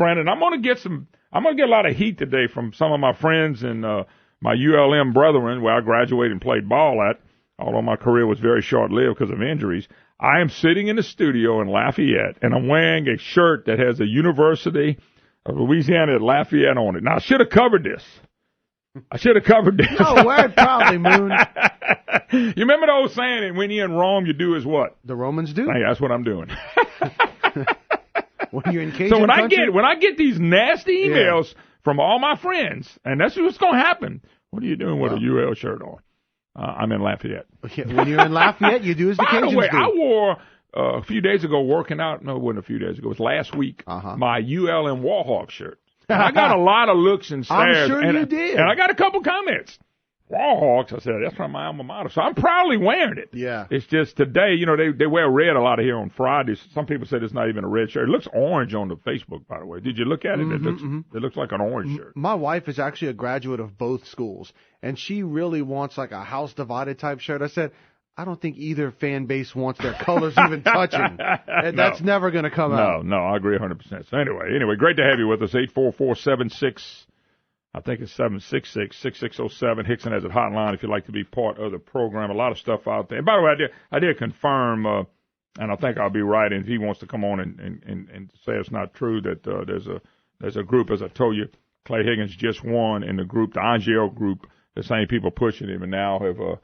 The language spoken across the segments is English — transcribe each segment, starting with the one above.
Brandon. I'm going to get a lot of heat today from some of my friends and my ULM brethren where I graduated and played ball at, although my career was very short-lived because of injuries. I am sitting in the studio in Lafayette, and I'm wearing a shirt that has the University of Louisiana at Lafayette on it. Now, I should have covered this. No, wear it proudly, Moon. You remember the old saying that when you're in Rome, you do as what? The Romans do. Hey, that's what I'm doing. When you're in Cajun so when country? I get these nasty emails from all my friends, and that's what's going to happen. What are you doing with a UL shirt on? I'm in Lafayette. When you're in Lafayette, you do as the Cajuns do. By the way, I wore a few days ago working out. No, it wasn't a few days ago. It was last week. My ULM Warhawk shirt. And I got a lot of looks and stares. I'm sure you did. And I got a couple comments. Warhawks, I said, that's from my alma mater. So I'm proudly wearing it. Yeah. It's just today, they wear red a lot of here on Fridays. Some people said it's not even a red shirt. It looks orange on the Facebook, by the way. Did you look at it? It looks like an orange shirt. My wife is actually a graduate of both schools, and she really wants like a house divided type shirt. I said, I don't think either fan base wants their colors even touching. That's never going to come out. No, I agree 100%. So anyway, great to have you with us. 844-76, I think it's 766-6607. Hickson has a hotline if you'd like to be part of the program. A lot of stuff out there. And by the way, I did confirm, and I think I'll be right, and if he wants to come on and say it's not true, that there's a group, as I told you, Clay Higgins just won in the group, the Angel group, the same people pushing him, and now have the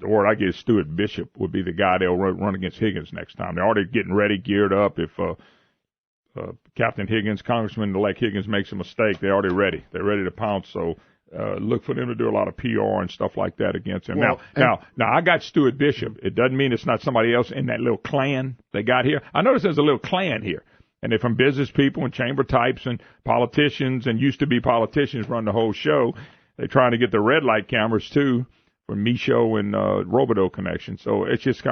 word I get is Stuart Bishop would be the guy they'll run against Higgins next time. They're already getting ready, geared up. If Captain Higgins, Congressman-elect Higgins makes a mistake, they're already ready. They're ready to pounce. So look for them to do a lot of PR and stuff like that against him. Well, now, I got Stuart Bishop. It doesn't mean it's not somebody else in that little clan they got here. I notice there's a little clan here. And they're from business people and chamber types and politicians and used to be politicians run the whole show. They're trying to get the red light cameras, too, from Micho and Robidoux connection. So it's just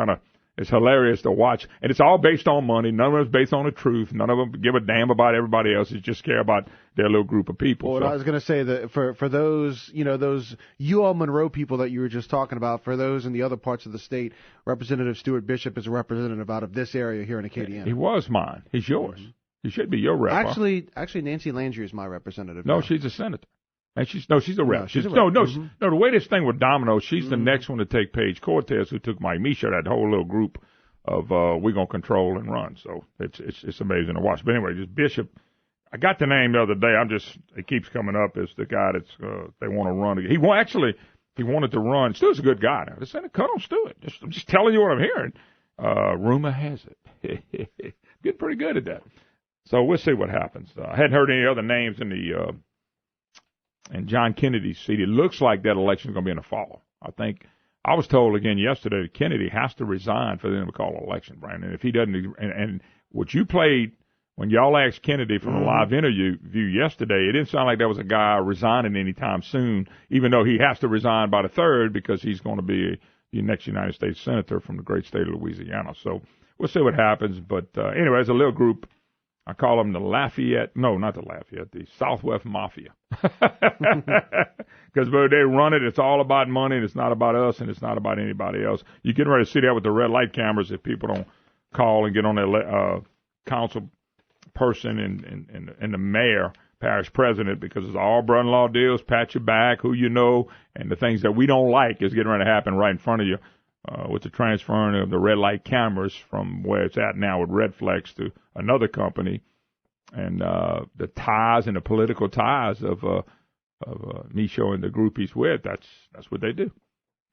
it's hilarious to watch. And it's all based on money. None of it's based on the truth. None of them give a damn about everybody else. They just care about their little group of people. Well, I was going to say that for those, those UL Monroe people that you were just talking about, for those in the other parts of the state, Representative Stuart Bishop is a representative out of this area here in Acadiana. He was mine. He's yours. He should be your rep. Actually, Nancy Landry is my representative. No, now. She's a senator. And she's a rep. No, The way this thing with Domino, she's the next one to take Paige Cortez, who took Mike Misha, that whole little group of we're gonna control and run. So it's amazing to watch. But anyway, just Bishop. I got the name the other day. It keeps coming up as the guy that's they want to run. He wanted to run. Stuart's a good guy. Now, just send a cut on Stuart. I'm just telling you what I'm hearing. Rumor has it. Get pretty good at that. So we'll see what happens. I hadn't heard any other names in the. And John Kennedy's seat, it looks like that election is going to be in the fall. I was told again yesterday that Kennedy has to resign for them to call an election, Brian. And if he doesn't, and what you played when y'all asked Kennedy from a live interview yesterday, it didn't sound like there was a guy resigning anytime soon, even though he has to resign by the 3rd because he's going to be the next United States Senator from the great state of Louisiana. So we'll see what happens. But anyway, there's a little group. I call them the Lafayette. No, not the Lafayette. The Southwest Mafia. Because they run it. It's all about money. And it's not about us, and it's not about anybody else. You're getting ready to see that with the red light cameras if people don't call and get on their council person and the mayor, parish president, because it's all brother-in-law deals, pat your back, who you know, and the things that we don't like is getting ready to happen right in front of you. With the transferring of the red light cameras from where it's at now with Redflex to another company, and the ties and the political ties of Micho and the group he's with, that's what they do.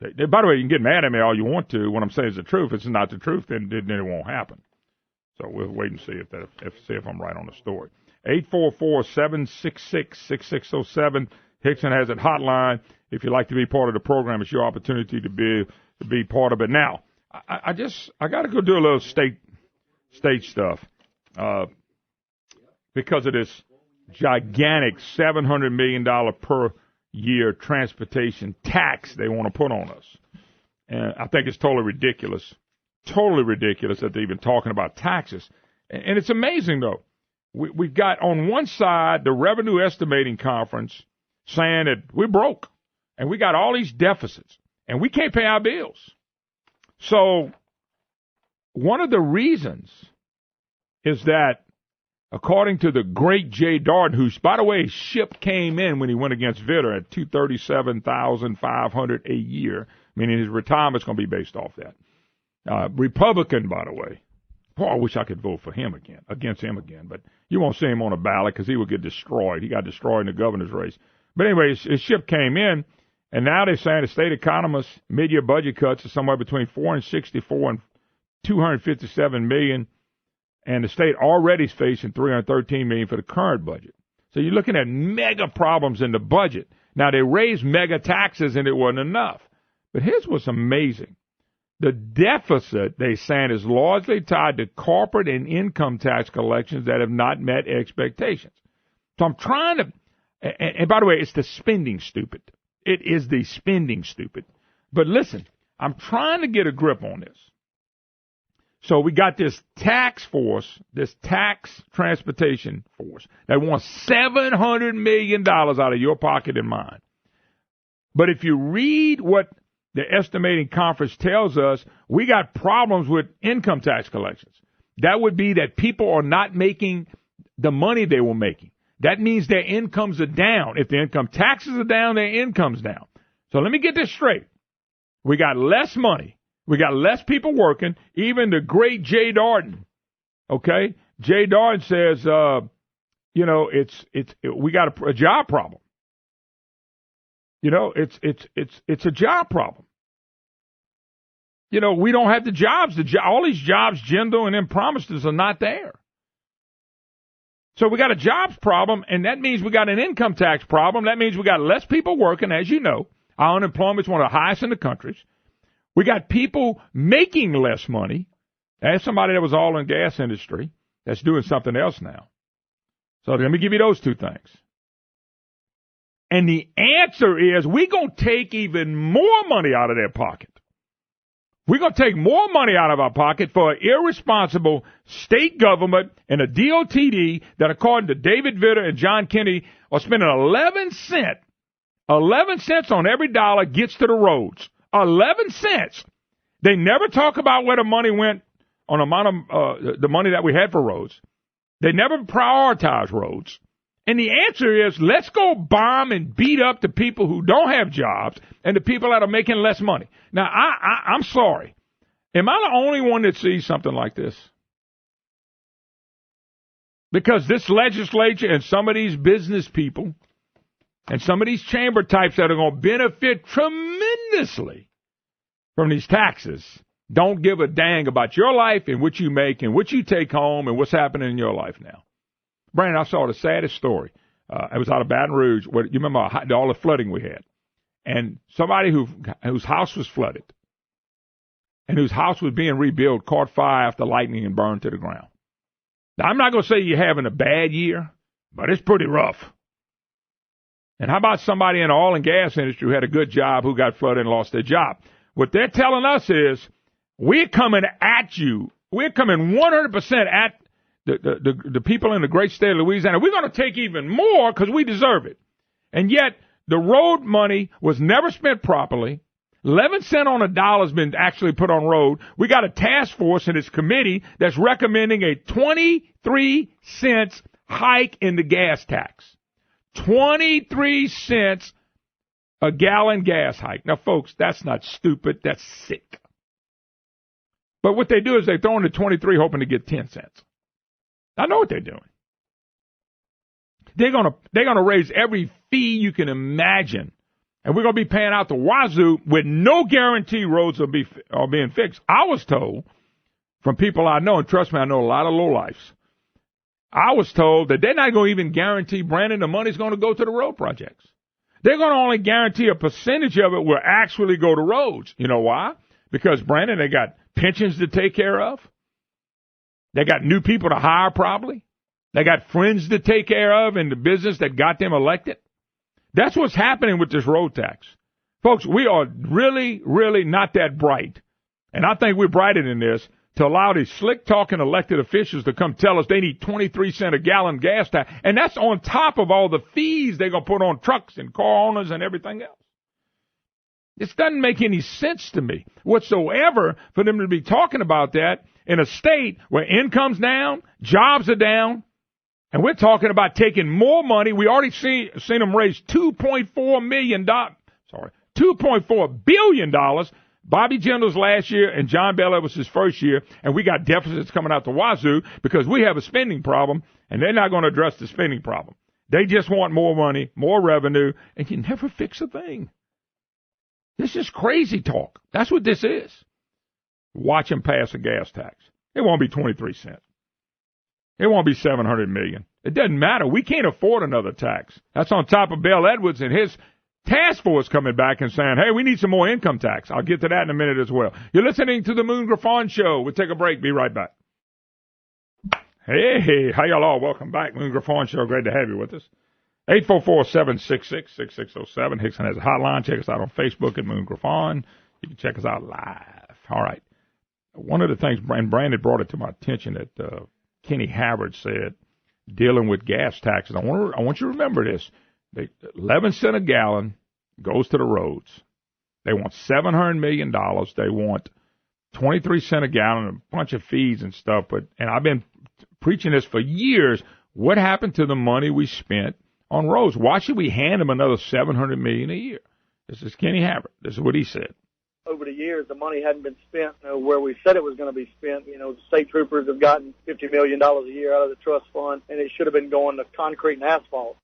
They, by the way, you can get mad at me all you want to. What I'm saying is the truth. If it's not the truth, then it won't happen. So we'll wait and see if I'm right on the story. 844-766-6607. Hickson has it hotline. If you'd like to be part of the program, it's your opportunity to be part of it. Now, I got to go do a little state stuff because of this gigantic $700 million per year transportation tax they want to put on us. And I think it's totally ridiculous that they're even talking about taxes. And it's amazing, though. We've got on one side the Revenue Estimating Conference saying that we're broke and we got all these deficits and we can't pay our bills. So one of the reasons is that according to the great Jay Darden, who, by the way, ship came in when he went against Vitter at $237,500 a year, meaning his retirement's going to be based off that. Republican, by the way. Boy, I wish I could vote for him against him again, but you won't see him on a ballot because he would get destroyed. He got destroyed in the governor's race. But anyway, his ship came in, and now they're saying the state economists' mid-year budget cuts are somewhere between $464 and $257 million, and the state already is facing $313 million for the current budget. So you're looking at mega problems in the budget. Now, they raised mega taxes, and it wasn't enough. But here's what's amazing. The deficit, they saying, is largely tied to corporate and income tax collections that have not met expectations. So I'm trying to, and by the way, it's the spending stupid. It is the spending stupid. But listen, I'm trying to get a grip on this. So we got this tax force, this tax transportation force that wants $700 million out of your pocket and mine. But if you read what the estimating conference tells us, we got problems with income tax collections. That would be that people are not making the money they were making. That means their incomes are down. If the income taxes are down, their income's down. So let me get this straight. We got less money. We got less people working. Even the great Jay Darden, okay? Jay Darden says, we got a job problem. You know, it's a job problem. You know, we don't have the jobs. All these jobs Jindal and them promised us are not there. So we got a jobs problem, and that means we got an income tax problem. That means we got less people working, as you know. Our unemployment's one of the highest in the country. We got people making less money. As somebody that was all in the gas industry that's doing something else now. So let me give you those two things. And the answer is we're going to take even more money out of their pocket. We're going to take more money out of our pocket for an irresponsible state government and a DOTD that, according to David Vitter and John Kennedy, are spending 11 cents. 11 cents on every dollar gets to the roads. 11 cents. They never talk about where the money went on amount of the money that we had for roads. They never prioritize roads. And the answer is, let's go bomb and beat up the people who don't have jobs and the people that are making less money. Now, I'm sorry. Am I the only one that sees something like this? Because this legislature and some of these business people and some of these chamber types that are going to benefit tremendously from these taxes don't give a dang about your life and what you make and what you take home and what's happening in your life now. Brandon, I saw the saddest story. It was out of Baton Rouge. Where, you remember all the flooding we had. And somebody whose house was flooded and whose house was being rebuilt caught fire after lightning and burned to the ground. Now, I'm not going to say you're having a bad year, but it's pretty rough. And how about somebody in the oil and gas industry who had a good job who got flooded and lost their job? What they're telling us is we're coming at you. We're coming 100% at the people in the great state of Louisiana. We're going to take even more because we deserve it. And yet the road money was never spent properly. 11 cents on a dollar has been actually put on road. We got a task force in this committee that's recommending a 23 cents hike in the gas tax. 23 cents a gallon gas hike. Now, folks, that's not stupid. That's sick. But what they do is they throw in the 23 hoping to get 10 cents. I know what they're doing. They're gonna raise every fee you can imagine, and we're gonna be paying out the wazoo with no guarantee roads are being fixed. I was told from people I know, and trust me, I know a lot of lowlifes. I was told that they're not going to even guarantee Brandon the money's going to go to the road projects. They're going to only guarantee a percentage of it will actually go to roads. You know why? Because, Brandon, they got pensions to take care of. They got new people to hire probably. They got friends to take care of in the business that got them elected. That's what's happening with this road tax. Folks, we are really, really not that bright. And I think we're brighter than this to allow these slick-talking elected officials to come tell us they need 23 cents a gallon gas tax. And that's on top of all the fees they're going to put on trucks and car owners and everything else. This doesn't make any sense to me whatsoever for them to be talking about that in a state where income's down, jobs are down, And we're talking about taking more money. We already seen them raise $2.4 billion. Bobby Jindal's last year and John Bel Edwards' first year, and we got deficits coming out the wazoo because we have a spending problem, and they're not going to address the spending problem. They just want more money, more revenue, and you never fix a thing. This is crazy talk. That's what this is. Watch them pass a gas tax. It won't be 23 cents. It won't be $700 million. It doesn't matter. We can't afford another tax. That's on top of Bel Edwards and his task force coming back and saying, hey, we need some more income tax. I'll get to that in a minute as well. You're listening to the Moon Griffon Show. We'll take a break. Be right back. Hey, how y'all all? Welcome back. Moon Griffon Show. Great to have you with us. 844-766-6607. Hickson has a hotline. Check us out on Facebook at Moon Griffon. You can check us out live. All right. One of the things, and Brandon brought it to my attention that Kenny Havard said, dealing with gas taxes. I want you to remember this. 11 cents a gallon goes to the roads. They want $700 million. They want 23 cents a gallon, a bunch of fees and stuff. And I've been preaching this for years. What happened to the money we spent on roads? Why should we hand them another $700 million a year? This is Kenny Havard. This is what he said. Over the years, the money hadn't been spent where we said it was going to be spent. The state troopers have gotten $50 million a year out of the trust fund, and it should have been going to concrete and asphalt.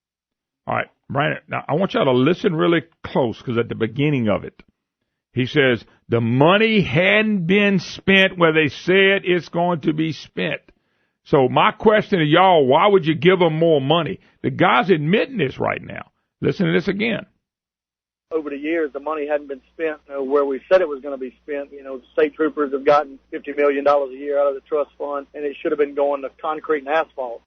All right, Brandon, now I want y'all to listen really close because at the beginning of it, he says the money hadn't been spent where they said it's going to be spent. So my question to y'all, why would you give them more money? The guy's admitting this right now. Listen to this again. Over the years, the money hadn't been spent where we said it was going to be spent. The state troopers have gotten $50 million a year out of the trust fund, and it should have been going to concrete and asphalt.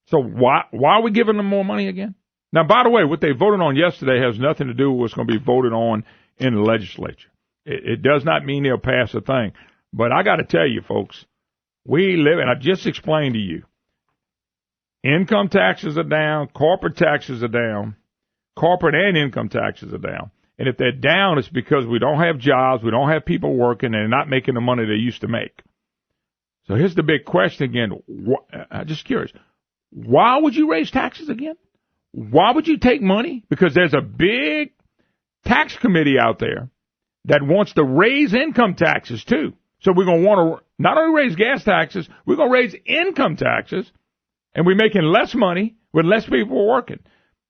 So why are we giving them more money again? Now, by the way, what they voted on yesterday has nothing to do with what's going to be voted on in the legislature. It does not mean they'll pass a thing. But I got to tell you, folks, we live, and I just explained to you, income taxes are down, corporate taxes are down. Corporate and income taxes are down. And if they're down, it's because we don't have jobs, we don't have people working, and they're not making the money they used to make. So here's the big question again. I'm just curious. Why would you raise taxes again? Why would you take money? Because there's a big tax committee out there that wants to raise income taxes too. So we're going to want to not only raise gas taxes, we're going to raise income taxes, and we're making less money with less people working.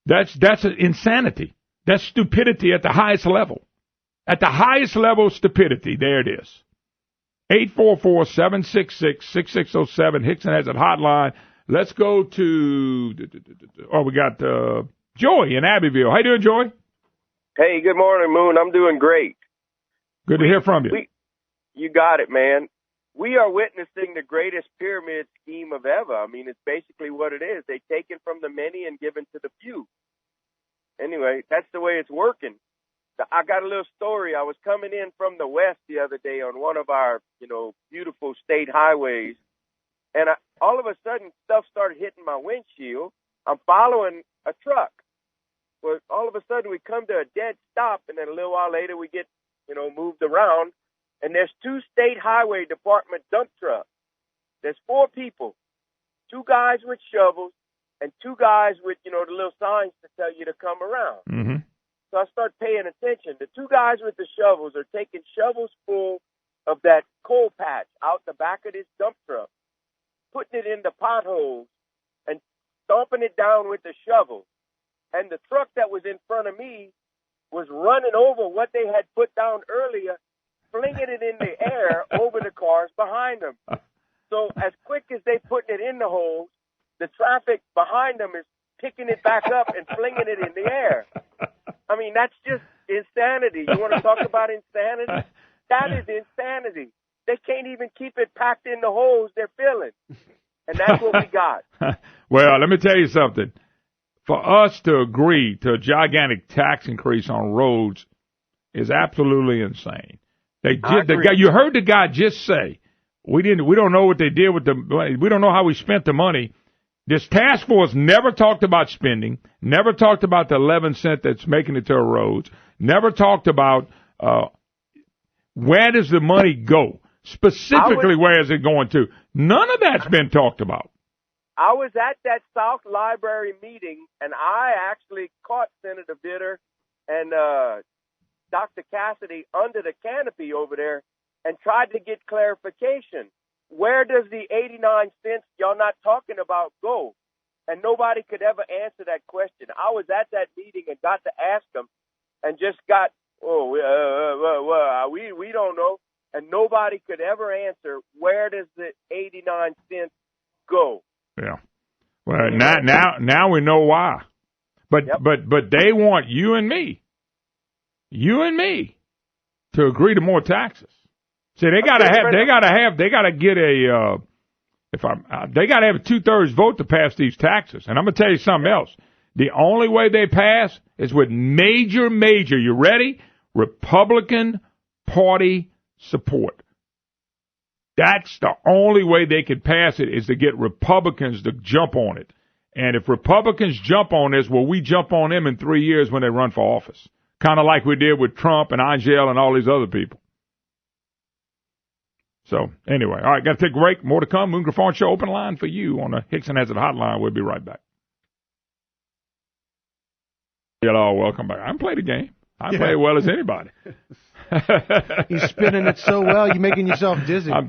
That's insanity. That's stupidity at the highest level. At the highest level of stupidity, there it is. 844-766-6607. Hickson has a hotline. Let's go to, we got Joey in Abbeville. How you doing, Joey? Hey, good morning, Moon. I'm doing great. Good to hear from you. You got it, man. We are witnessing the greatest pyramid scheme of ever. I mean, it's basically what it is. They take it from the many and give it to the few. Anyway, that's the way it's working. I got a little story. I was coming in from the west the other day on one of our, beautiful state highways, and all of a sudden stuff started hitting my windshield. I'm following a truck. Well, all of a sudden we come to a dead stop, and then a little while later we get, moved around. And there's 2 state highway department dump trucks. There's 4 people, 2 guys with shovels and 2 guys with, the little signs to tell you to come around. Mm-hmm. So I start paying attention. The 2 guys with the shovels are taking shovels full of that coal patch out the back of this dump truck, putting it in the potholes and stomping it down with the shovel. And the truck that was in front of me was running over what they had put down earlier, flinging it in the air over the cars behind them. So as quick as they putting it in the holes, the traffic behind them is picking it back up and flinging it in the air. I mean, that's just insanity. You want to talk about insanity? That is insanity. They can't even keep it packed in the holes they're filling. And that's what we got. Well, let me tell you something. For us to agree to a gigantic tax increase on roads is absolutely insane. You heard the guy just say, we don't know what they did with the money. We don't know how we spent the money. This task force never talked about spending, never talked about the 11 cents that's making it to the roads, never talked about where does the money go, specifically where is it going to. None of that's been talked about. I was at that South Library meeting, and I actually caught Senator Vitter and Dr. Cassidy under the canopy over there and tried to get clarification. Where does the 89 cents y'all not talking about go? And nobody could ever answer that question. I was at that meeting and got to ask them and just got, we don't know. And nobody could ever answer, where does the 89 cents go? Yeah. Well, now we know why. But they want you and me to agree to more taxes. See, they gotta get a a 2/3 vote to pass these taxes. And I'm gonna tell you something else. The only way they pass is with major, you ready? Republican Party support. That's the only way they could pass it, is to get Republicans to jump on it. And if Republicans jump on this, well, we jump on them in 3 years when they run for office. Kind of like we did with Trump and Angel and all these other people. So, anyway, all right, got to take a break. More to come. Moon Griffon Show, open line for you on the Hickson Has It hotline. We'll be right back. Hello, welcome back. I can play the game. I play as well as anybody. You're spinning it so well, you're making yourself dizzy. I'm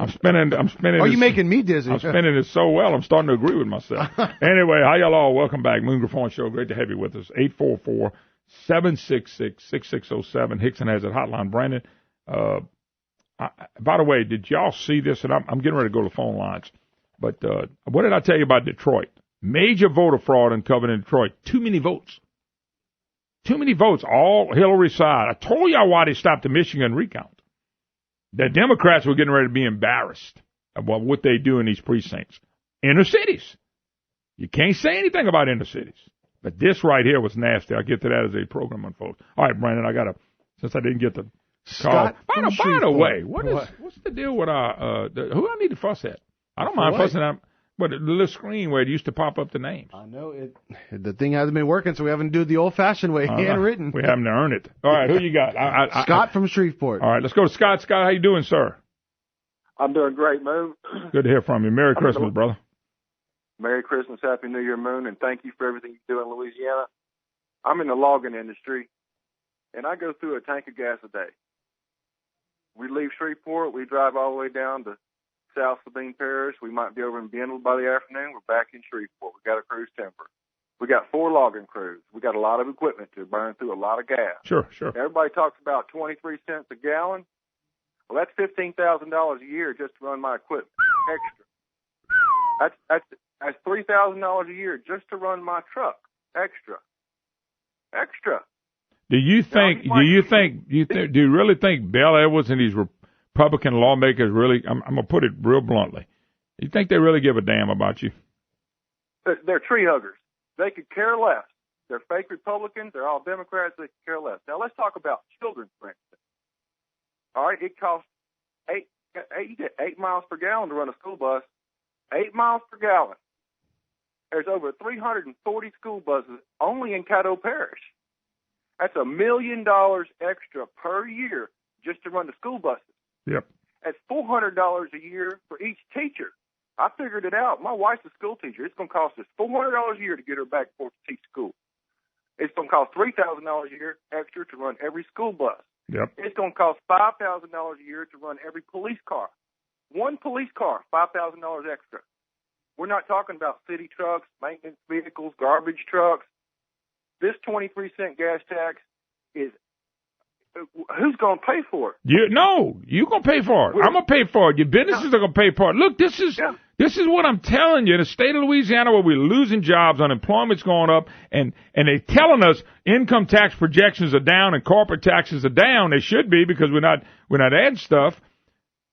spinning. Are you making me dizzy? I'm spinning it so well, I'm starting to agree with myself. Anyway, hi, y'all all. Welcome back. Moon Griffon Show. Great to have you with us. 844-766-6607. Hickson Has It hotline. Brandon, by the way, did y'all see this? And I'm getting ready to go to the phone lines. But what did I tell you about Detroit? Major voter fraud uncovered in Detroit. Too many votes. Too many votes, all Hillary side. I told y'all why they stopped the Michigan recount. The Democrats were getting ready to be embarrassed about what they do in these precincts. Inner cities. You can't say anything about inner cities. But this right here was nasty. I'll get to that as a program unfolds. All right, Brandon, since I didn't get the call. By the way, what's the deal with who I need to fuss at? I don't mind fussing at. But the little screen where it used to pop up the names. I know it. The thing hasn't been working, so we haven't done the old-fashioned way, handwritten. We haven't earned it. All right, who you got? Scott from Shreveport. All right, let's go to Scott. Scott, how you doing, sir? I'm doing great, Moon. Good to hear from you. Merry Christmas, brother. Merry Christmas, Happy New Year, Moon, and thank you for everything you do in Louisiana. I'm in the logging industry, and I go through a tank of gas a day. We leave Shreveport, we drive all the way down to South Sabine Parish. We might be over in Bendel by the afternoon. We're back in Shreveport. We got a cruise temper. We got 4 logging crews. We got a lot of equipment to burn through a lot of gas. Sure. Everybody talks about 23 cents a gallon. Well, that's $15,000 a year just to run my equipment extra. That's $3,000 a year just to run my truck extra. Do you really think Bell Edwards and these Republican lawmakers really, I'm going to put it real bluntly, you think they really give a damn about you? They're tree huggers. They could care less. They're fake Republicans. They're all Democrats. They could care less. Now, let's talk about children, for instance. All right, it costs 8 miles per gallon to run a school bus. 8 miles per gallon. There's over 340 school buses only in Caddo Parish. That's $1 million extra per year just to run the school buses. Yep. That's $400 a year for each teacher. I figured it out. My wife's a school teacher. It's going to cost us $400 a year to get her back and forth to teach school. It's going to cost $3,000 a year extra to run every school bus. Yep. It's going to cost $5,000 a year to run every police car. One police car, $5,000 extra. We're not talking about city trucks, maintenance vehicles, garbage trucks. This 23-cent gas tax is, who's going to pay for it? You're going to pay for it. I'm going to pay for it. Your businesses are going to pay for it. Look, this is what I'm telling you. The state of Louisiana, where we're losing jobs, unemployment's going up, and they're telling us income tax projections are down and corporate taxes are down. They should be, because we're not adding stuff.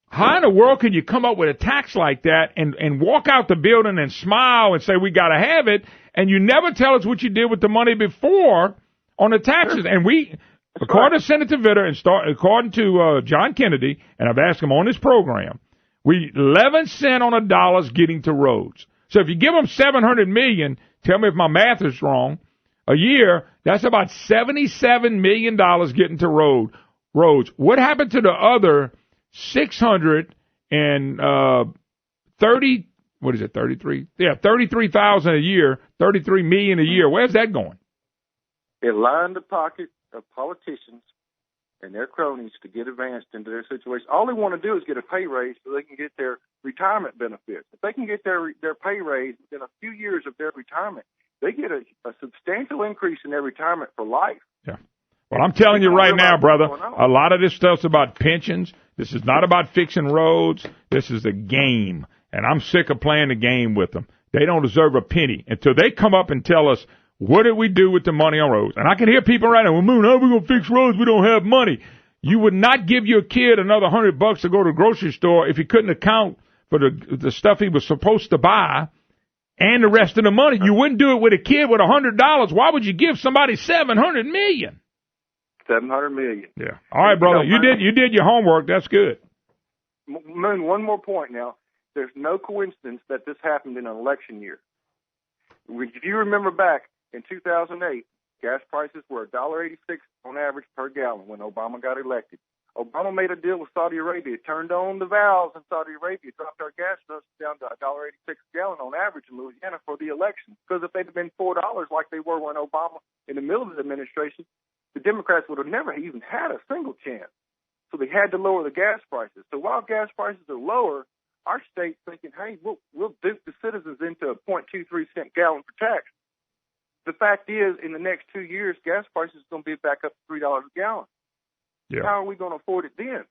How in the world can you come up with a tax like that and walk out the building and smile and say we got to have it, and you never tell us what you did with the money before on the taxes? And according to Senator Vitter and according to John Kennedy, and I've asked him on this program, 11 cents on a dollar is getting to roads. So if you give them $700 million, tell me if my math is wrong, a year, that's about $77 million getting to roads. What happened to the other $630 what is it, 33? Yeah, 33,000 a year, 33 million a year. Where's that going? It lined the pocket of politicians and their cronies to get advanced into their situation. All they want to do is get a pay raise so they can get their retirement benefits. If they can get their pay raise within a few years of their retirement, they get a substantial increase in their retirement for life. Yeah. Well, I'm telling you right now, brother, a lot of this stuff's about pensions. This is not about fixing roads. This is a game, and I'm sick of playing the game with them. They don't deserve a penny until they come up and tell us, what did we do with the money on roads? And I can hear people right now, well, Moon, how are we going to fix roads? We don't have money. You would not give your kid another $100 to go to the grocery store if he couldn't account for the stuff he was supposed to buy and the rest of the money. You wouldn't do it with a kid with $100. Why would you give somebody $700 million? $700 million. Yeah. All right, brother. You did your homework. That's good. Moon, one more point now. There's no coincidence that this happened in an election year. If you remember back in 2008, gas prices were $1.86 on average per gallon when Obama got elected. Obama made a deal with Saudi Arabia, turned on the valves in Saudi Arabia, dropped our gas prices down to $1.86 a gallon on average in Louisiana for the election. Because if they'd have been $4 like they were when Obama in the middle of his administration, the Democrats would have never even had a single chance. So they had to lower the gas prices. So while gas prices are lower, our state's thinking, hey, we'll dupe the citizens into a 0.23 cent gallon for tax. The fact is, in the next 2 years, gas prices are going to be back up to $3 a gallon. Yeah. How are we going to afford it then?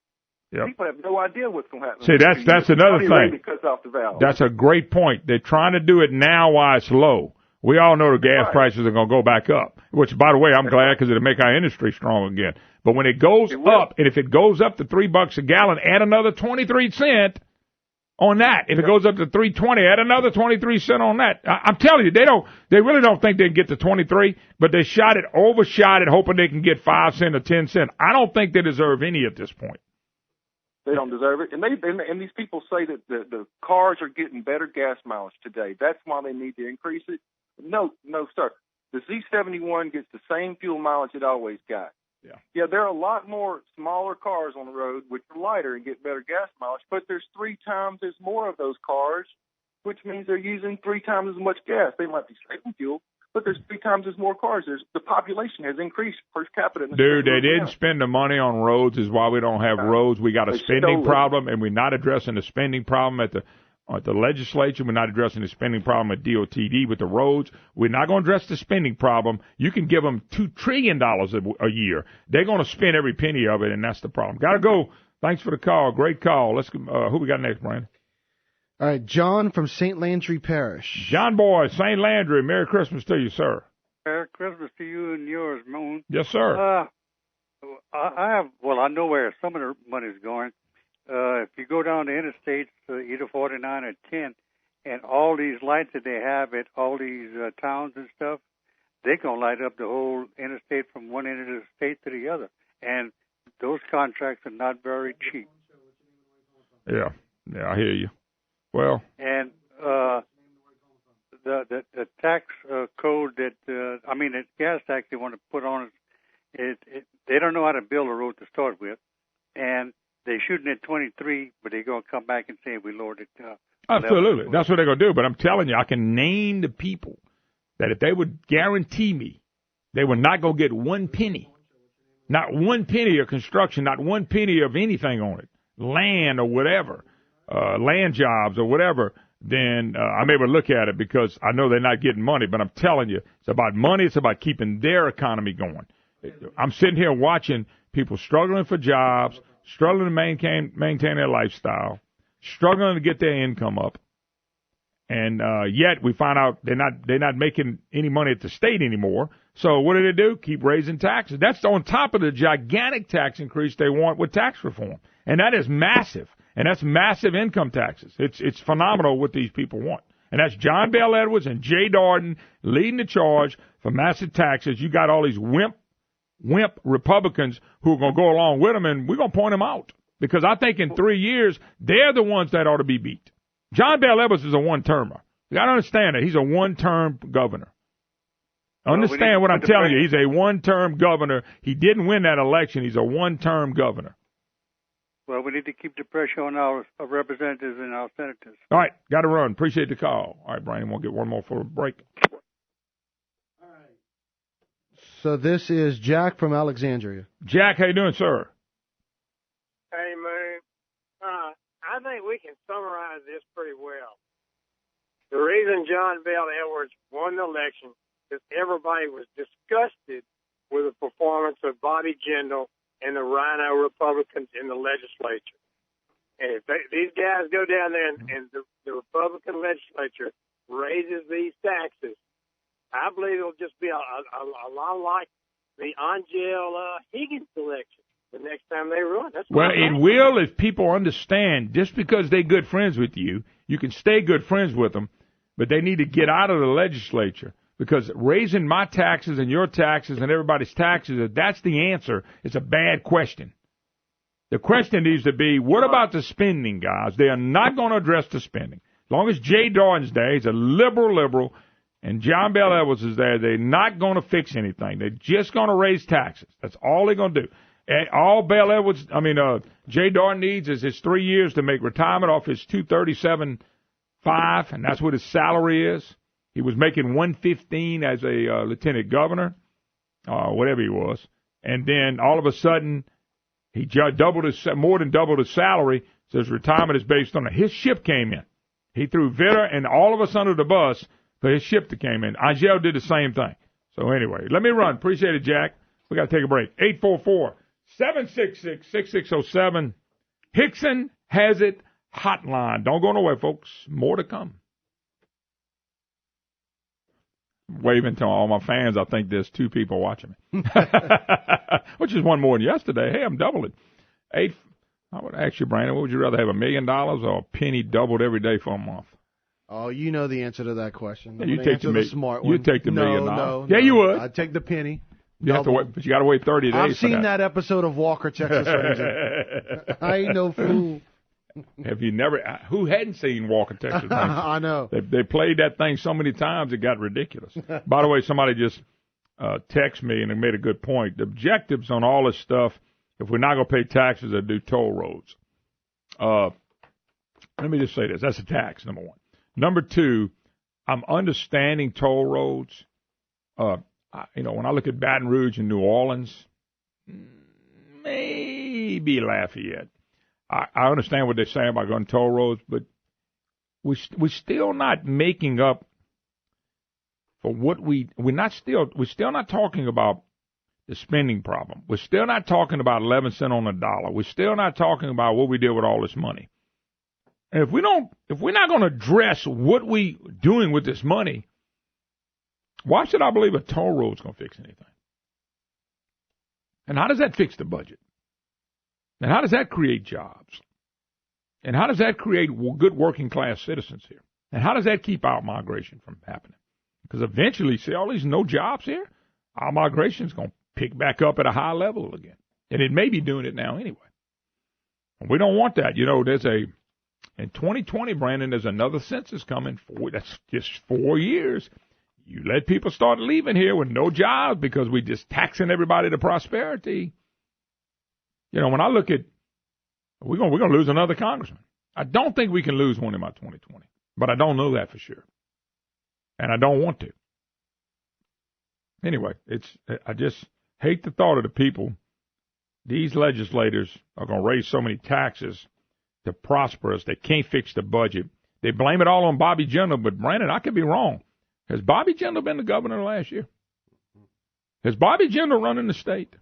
Yep. People have no idea what's going to happen. See, that's another thing. Cuts off the valve. That's a great point. They're trying to do it now while it's low. We all know the gas prices are going to go back up, which, by the way, I'm glad because it'll make our industry strong again. But when it goes up, and if it goes up to $3 a gallon, add another 23 cents on that. If it goes up to $3.20, add another 23 cents on that. I'm telling you, they really don't think they can get to 23, but they overshot it, hoping they can get 5 cents or 10 cents. I don't think they deserve any at this point. They don't deserve it. And these people say that the cars are getting better gas mileage today. That's why they need to increase it. No, sir. The Z71 gets the same fuel mileage it always got. Yeah, there are a lot more smaller cars on the road which are lighter and get better gas mileage, but there's 3 times as more of those cars, which means they're using 3 times as much gas. They might be saving fuel, but there's 3 times as more cars. The population has increased per capita. Dude, they didn't spend the money on roads is why we don't have roads. We got a spending problem, and we're not addressing the spending problem at the legislature. We're not addressing the spending problem at DOTD with the roads. We're not going to address the spending problem. You can give them $2 trillion a year. They're going to spend every penny of it, and that's the problem. Got to go. Thanks for the call. Great call. Let's who we got next, Brandon? All right, John from St. Landry Parish. John boy, St. Landry. Merry Christmas to you, sir. Merry Christmas to you and yours, Moon. Yes, sir. I know where some of the money's going. If you go down the interstates, either 49 or 10, and all these lights that they have at all these towns and stuff, they're going to light up the whole interstate from one end of the state to the other. And those contracts are not very cheap. Yeah, I hear you. Well, and the tax code that the gas tax they want to put on it, they don't know how to build a road to start with, and they're shooting at 23, but they're going to come back and say we lowered it. Absolutely, that's what they're going to do. But I'm telling you, I can name the people that if they would guarantee me, they were not going to get 1 penny, not 1 penny of construction, not 1 penny of anything on it, land or whatever. Land jobs or whatever, then I'm able to look at it because I know they're not getting money. But I'm telling you, it's about money. It's about keeping their economy going. I'm sitting here watching people struggling for jobs, struggling to maintain their lifestyle, struggling to get their income up. And yet we find out they're not making any money at the state anymore. So what do? Keep raising taxes. That's on top of the gigantic tax increase they want with tax reform. And that is massive. And that's massive income taxes. It's phenomenal what these people want. And that's John Bell Edwards and Jay Darden leading the charge for massive taxes. You got all these wimp Republicans who are going to go along with them, and we're going to point them out. Because I think in 3 years, they're the ones that ought to be beat. John Bell Edwards is a one-termer. You got to understand that. He's a one-term governor. Understand what I'm telling you. He's a one-term governor. He didn't win that election. He's a one-term governor. Well, we need to keep the pressure on our representatives and our senators. All right, got to run. Appreciate the call. All right, Brian, we'll get one more for a break. All right. So this is Jack from Alexandria. Jack, how you doing, sir? Hey, man. I think we can summarize this pretty well. The reason John Bell Edwards won the election is everybody was disgusted with the performance of Bobby Jindal and the Rhino Republicans in the legislature. And if these guys go down there and the Republican legislature raises these taxes, I believe it'll just be a lot like the Angel Higgins election the next time they run. Well, it will if people understand just because they're good friends with you, you can stay good friends with them, but they need to get out of the legislature. Because raising my taxes and your taxes and everybody's taxes, if that's the answer, it's a bad question. The question needs to be, what about the spending, guys? They are not going to address the spending. As long as Jay Darden's there, he's a liberal, and John Bell Edwards is there, they're not going to fix anything. They're just going to raise taxes. That's all they're going to do. And all Jay Darden needs is his 3 years to make retirement off his $237.5, and that's what his salary is. He was making $115 as a lieutenant governor, whatever he was, and then all of a sudden he more than doubled his salary. So his retirement is based on it. His ship came in. He threw Vitter and all of us under the bus for his ship that came in. Angel did the same thing. So anyway, let me run. Appreciate it, Jack. We got to take a break. 844-766-6607. Hickson has it hotline. Don't go nowhere, folks. More to come. Waving to all my fans, I think there's 2 people watching me, which is one more than yesterday. Hey, I'm doubling. I would ask you, Brandon, what would you rather have, $1 million or a penny doubled every day for a month? Oh, you know the answer to that question. Yeah, you take the smart one. You take the $1 million. No, yeah, you would. I'd take the penny. You have to wait, but you got to wait 30 days. I've seen that episode of Walker, Texas Ranger. I ain't no fool. Have you never? Who hadn't seen Walker, Texas Ranger? I know. They played that thing so many times it got ridiculous. By the way, somebody just texted me and they made a good point. The objectives on all this stuff, if we're not going to pay taxes, are do toll roads. Let me just say this. That's a tax, number one. Number two, I'm understanding toll roads. When I look at Baton Rouge and New Orleans, maybe Lafayette. I understand what they're saying about going toll roads, but we're still not making up for what we're still not talking about the spending problem. We're still not talking about 11 cents on the dollar. We're still not talking about what we did with all this money. And if we're not going to address what we doing with this money, why should I believe a toll road's going to fix anything? And how does that fix the budget? And how does that create jobs? And how does that create good working-class citizens here? And how does that keep out migration from happening? Because eventually, see all these no jobs here, our migration is going to pick back up at a high level again. And it may be doing it now anyway. And we don't want that. In 2020, Brandon, there's another census coming. That's just 4 years. You let people start leaving here with no jobs because we're just taxing everybody to prosperity. When I look at, we're going to lose another congressman. I don't think we can lose one in my 2020, but I don't know that for sure. And I don't want to. Anyway, I just hate the thought of the people. These legislators are going to raise so many taxes to prosper us. They can't fix the budget. They blame it all on Bobby Jindal, but Brandon, I could be wrong. Has Bobby Jindal been the governor last year? Has Bobby Jindal running the state?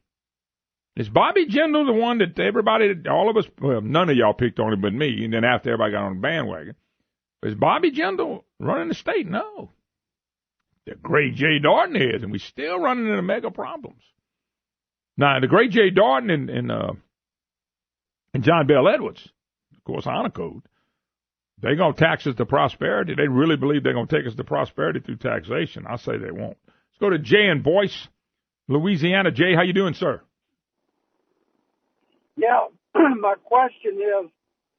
Is Bobby Jindal the one that everybody, all of us, well, none of y'all picked on him but me, and then after everybody got on the bandwagon. Is Bobby Jindal running the state? No. The great Jay Darden is, and we're still running into mega problems. Now, the great Jay Darden and John Bell Edwards, of course, honor code, they're going to tax us to prosperity. They really believe they're going to take us to prosperity through taxation. I say they won't. Let's go to Jay in Boyce, Louisiana. Jay, how you doing, sir? Yeah, my question is,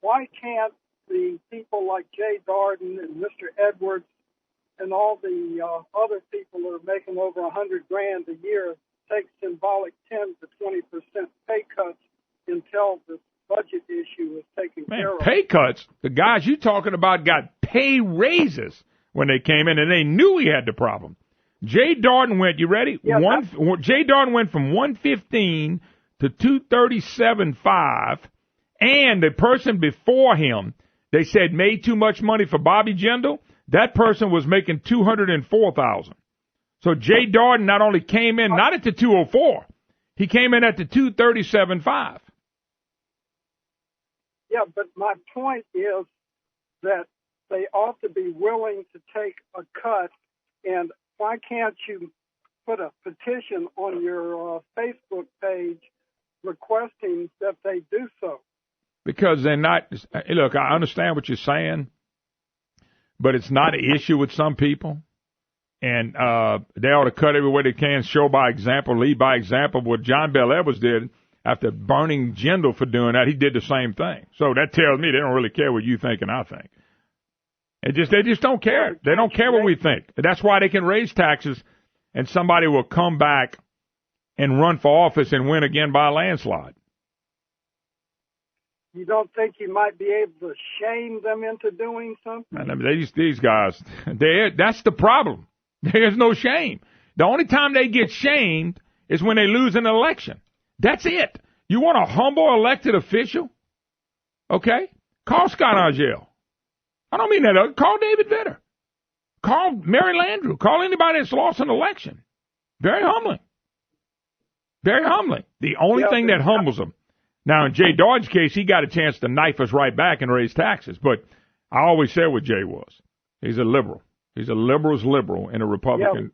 why can't the people like Jay Darden and Mr. Edwards and all the other people that are making over $100,000 a year take symbolic 10 to 20% pay cuts until the budget issue is taken care of. Pay cuts. The guys you talking about got pay raises when they came in, and they knew he had the problem. Jay Darden went. You ready? Yeah, Jay Darden went from 115 to 237.5, and the person before him, they said made too much money for Bobby Jindal. That person was making $204,000. So Jay Darden not only came in not at the 204, he came in at the 237.5. Yeah, but my point is that they ought to be willing to take a cut, and why can't you put a petition on your Facebook page requesting that they do so? Because they're not. Look, I understand what you're saying, but it's not an issue with some people. And they ought to cut every way they can, show by example, lead by example. What John Bel Edwards did after burning Jindal for doing that, he did the same thing. So that tells me they don't really care what you think and I think. They just don't care. They don't care what we think. That's why they can raise taxes, and somebody will come back and run for office and win again by a landslide. You don't think you might be able to shame them into doing something? I mean, these guys, that's the problem. There's no shame. The only time they get shamed is when they lose an election. That's it. You want a humble elected official? Okay? Call Scott Argel. I don't mean that. Call David Vitter. Call Mary Landrieu. Call anybody that's lost an election. Very humbling. Very humbling. The only thing that humbles them. Now, in Jay Dodge's case, he got a chance to knife us right back and raise taxes. But I always said what Jay was. He's a liberal. He's a liberal's liberal in a Republican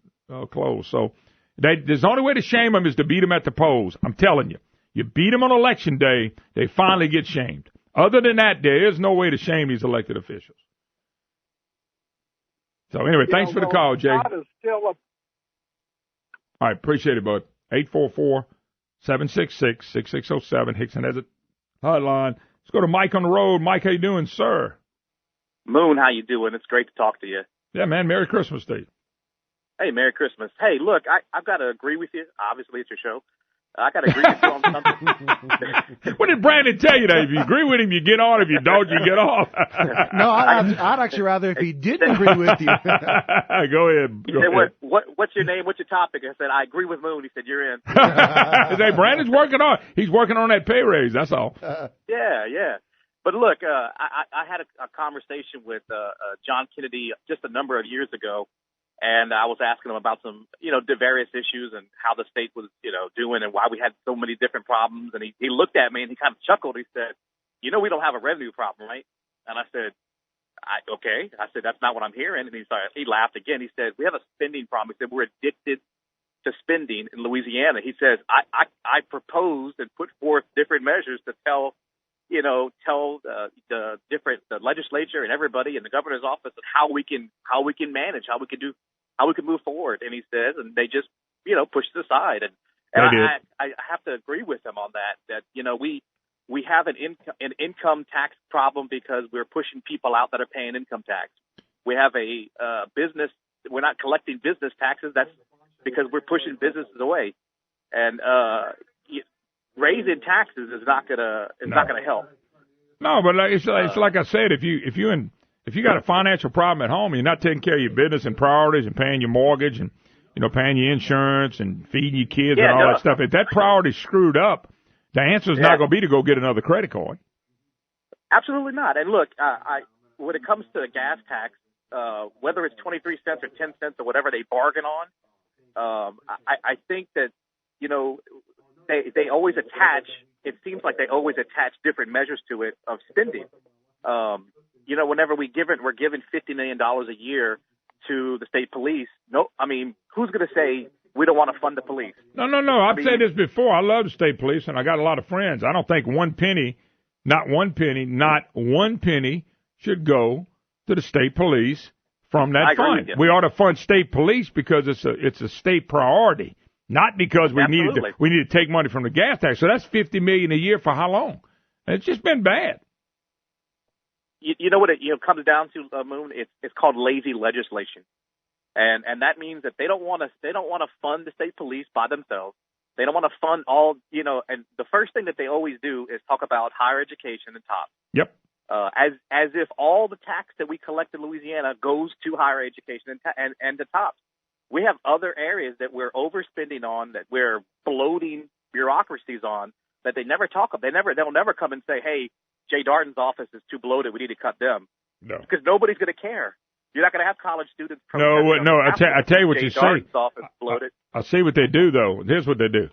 clothes. So the only way to shame him is to beat him at the polls. I'm telling you. You beat him on Election Day, they finally get shamed. Other than that, there is no way to shame these elected officials. So anyway, thanks for the call, Jay. All right, appreciate it, bud. 844-766-6607. Hickson has it. Hotline. Let's go to Mike on the road. Mike, how you doing, sir? Moon, how you doing? It's great to talk to you. Yeah, man. Merry Christmas to you. Hey, Merry Christmas. Hey, look, I've got to agree with you. Obviously, it's your show. I got to agree with you on something. What did Brandon tell you, Dave? If you agree with him, you get on. If you don't, you get off. No, I'd actually rather if he didn't agree with you. Go ahead. He said, what's your name? What's your topic? I said, I agree with Moon. He said, you're in. Hey, Brandon's working on. He's working on that pay raise. That's all. Yeah. But look, I had a conversation with John Kennedy just a number of years ago, and I was asking him about some, the various issues and how the state was, doing and why we had so many different problems. And he looked at me and he kind of chuckled. He said, we don't have a revenue problem, right? And I said, okay. I said, that's not what I'm hearing. And he laughed again. He said, we have a spending problem. He said, we're addicted to spending in Louisiana. He says, I proposed and put forth different measures to tell the legislature and everybody in the governor's office and how we can manage, how we can move forward. And he says, and they just, pushed it aside. And I have to agree with him on that we have an income tax problem because we're pushing people out that are paying income tax. We have a business, we're not collecting business taxes. That's because we're pushing businesses away. And, raising taxes is not gonna help. No, but it's like I said, if you got a financial problem at home, you're not taking care of your business and priorities and paying your mortgage and paying your insurance and feeding your kids and all that stuff. If that priority's screwed up, the answer is not going to be to go get another credit card. Absolutely not. And look, when it comes to the gas tax, whether it's 23 cents or 10 cents or whatever they bargain on, I think that they always attach. It seems like they always attach different measures to it of spending. Whenever we're given $50 million a year to the state police. Who's going to say we don't want to fund the police? No. I've said this before. I love the state police, and I got a lot of friends. I don't think not one penny should go to the state police from that fund. We ought to fund state police because it's a state priority. Not because we need to take money from the gas tax. So that's $50 million a year for how long? It's just been bad. You know what it comes down to, Moon? It's called lazy legislation, and that means that they don't want to fund the state police by themselves. They don't want to fund all, and the first thing that they always do is talk about higher education and TOPS. Yep. As if all the tax that we collect in Louisiana goes to higher education and to TOPS. We have other areas that we're overspending on, that we're bloating bureaucracies on, that they never talk about. They'll never come and say, hey, Jay Darden's office is too bloated, we need to cut them. No. Because nobody's going to care. You're not going to have college students. No. I tell you what you see. I see what they do, though. Here's what they do.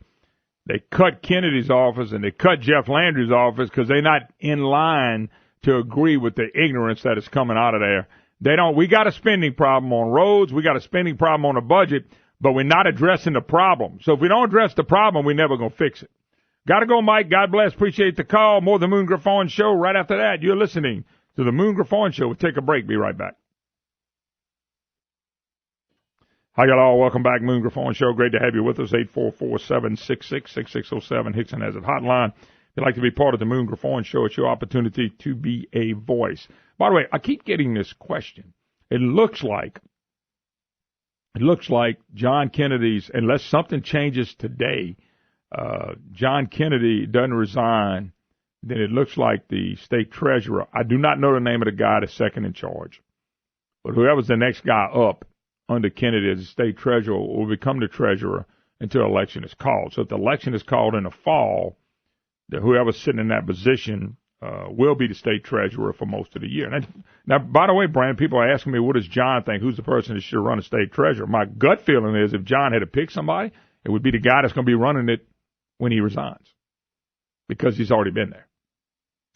They cut Kennedy's office and they cut Jeff Landry's office because they're not in line to agree with the ignorance that is coming out of there. We got a spending problem on roads. We got a spending problem on the budget, but we're not addressing the problem. So if we don't address the problem, we're never going to fix it. Got to go, Mike. God bless. Appreciate the call. More of the Moon Griffon Show. Right after that, you're listening to the Moon Griffon Show. We'll take a break. Be right back. Hi, y'all. Welcome back. Moon Griffon Show. Great to have you with us. 844-766-6607. Hickson has it hotline. If you'd like to be part of the Moon Griffon Show, it's your opportunity to be a voice. By the way, I keep getting this question. It looks like John Kennedy's, unless something changes today, John Kennedy doesn't resign, then it looks like the state treasurer, I do not know the name of the guy that's second in charge, but whoever's the next guy up under Kennedy as the state treasurer will become the treasurer until election is called. So if the election is called in the fall, whoever's sitting in that position will be the state treasurer for most of the year. Now, by the way, Brian, people are asking me, what does John think? Who's the person that should run the state treasurer? My gut feeling is if John had to pick somebody, it would be the guy that's going to be running it when he resigns because he's already been there.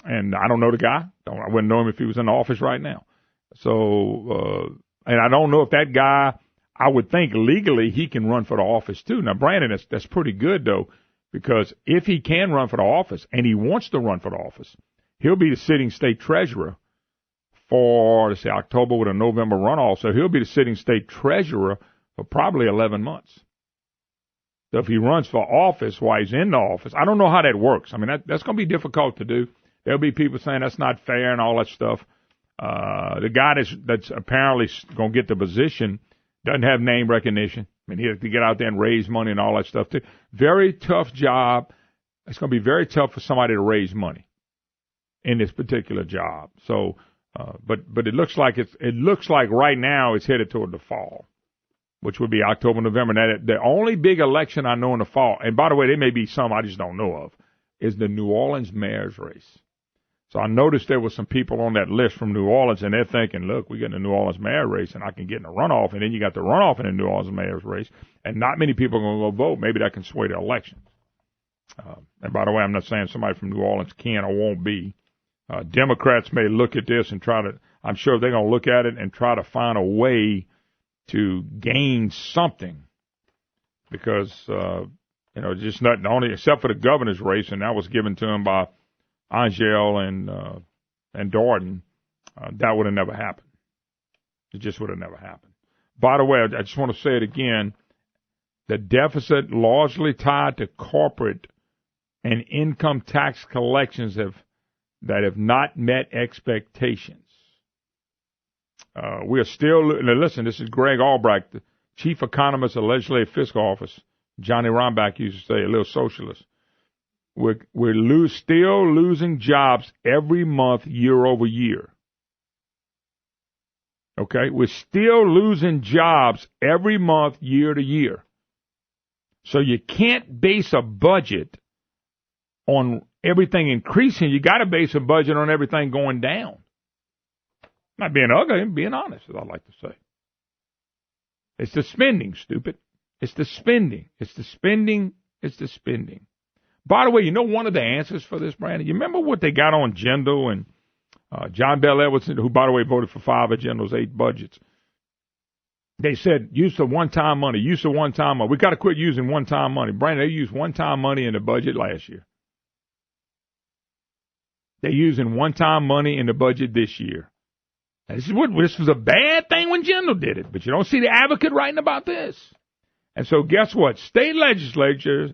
And I don't know the guy. I wouldn't know him if he was in the office right now. So, and I don't know if that guy, I would think legally he can run for the office too. Now, Brandon, that's pretty good, though. Because if he can run for the office, and he wants to run for the office, he'll be the sitting state treasurer for, let's say, October with a November runoff. So he'll be the sitting state treasurer for probably 11 months. So if he runs for office while he's in the office, I don't know how that works. I mean, that's going to be difficult to do. There'll be people saying that's not fair and all that stuff. The guy that's apparently going to get the position doesn't have name recognition. I mean, he has to get out there and raise money and all that stuff too. Very tough job. It's going to be very tough for somebody to raise money in this particular job. So, but it looks like right now it's headed toward the fall, which would be October, November. Now, the only big election I know in the fall, and by the way, there may be some I just don't know of, is the New Orleans mayor's race. So I noticed there were some people on that list from New Orleans, and they're thinking, look, we get in the New Orleans mayor race, and I can get in a runoff, and then you got the runoff in the New Orleans mayor's race, and not many people are going to go vote. Maybe that can sway the election. And by the way, I'm not saying somebody from New Orleans can or won't be. Democrats may look at this and I'm sure they're going to look at it and try to find a way to gain something because, just nothing, only except for the governor's race, and that was given to him by Angel and Darden, that would have never happened. It just would have never happened. By the way, I just want to say it again. The deficit largely tied to corporate and income tax collections that have not met expectations. We are still, now listen, this is Greg Albrecht, the chief economist of the Legislative Fiscal Office. Johnny Rombach used to say, a little socialist. We're still losing jobs every month, year over year. Okay? We're still losing jobs every month, year to year. So you can't base a budget on everything increasing. You got to base a budget on everything going down. Not being ugly, being honest, as I like to say. It's the spending, stupid. It's the spending. It's the spending. It's the spending. By the way, you know one of the answers for this, Brandon? You remember what they got on Jindal and John Bell Edwardson, who, by the way, voted for 5 of Jindal's 8 budgets? They said, use the one-time money. Use the one-time money. We got to quit using one-time money. Brandon, they used one-time money in the budget last year. They're using one-time money in the budget this year. Now, this was a bad thing when Jindal did it, but you don't see the Advocate writing about this. And so guess what? State legislators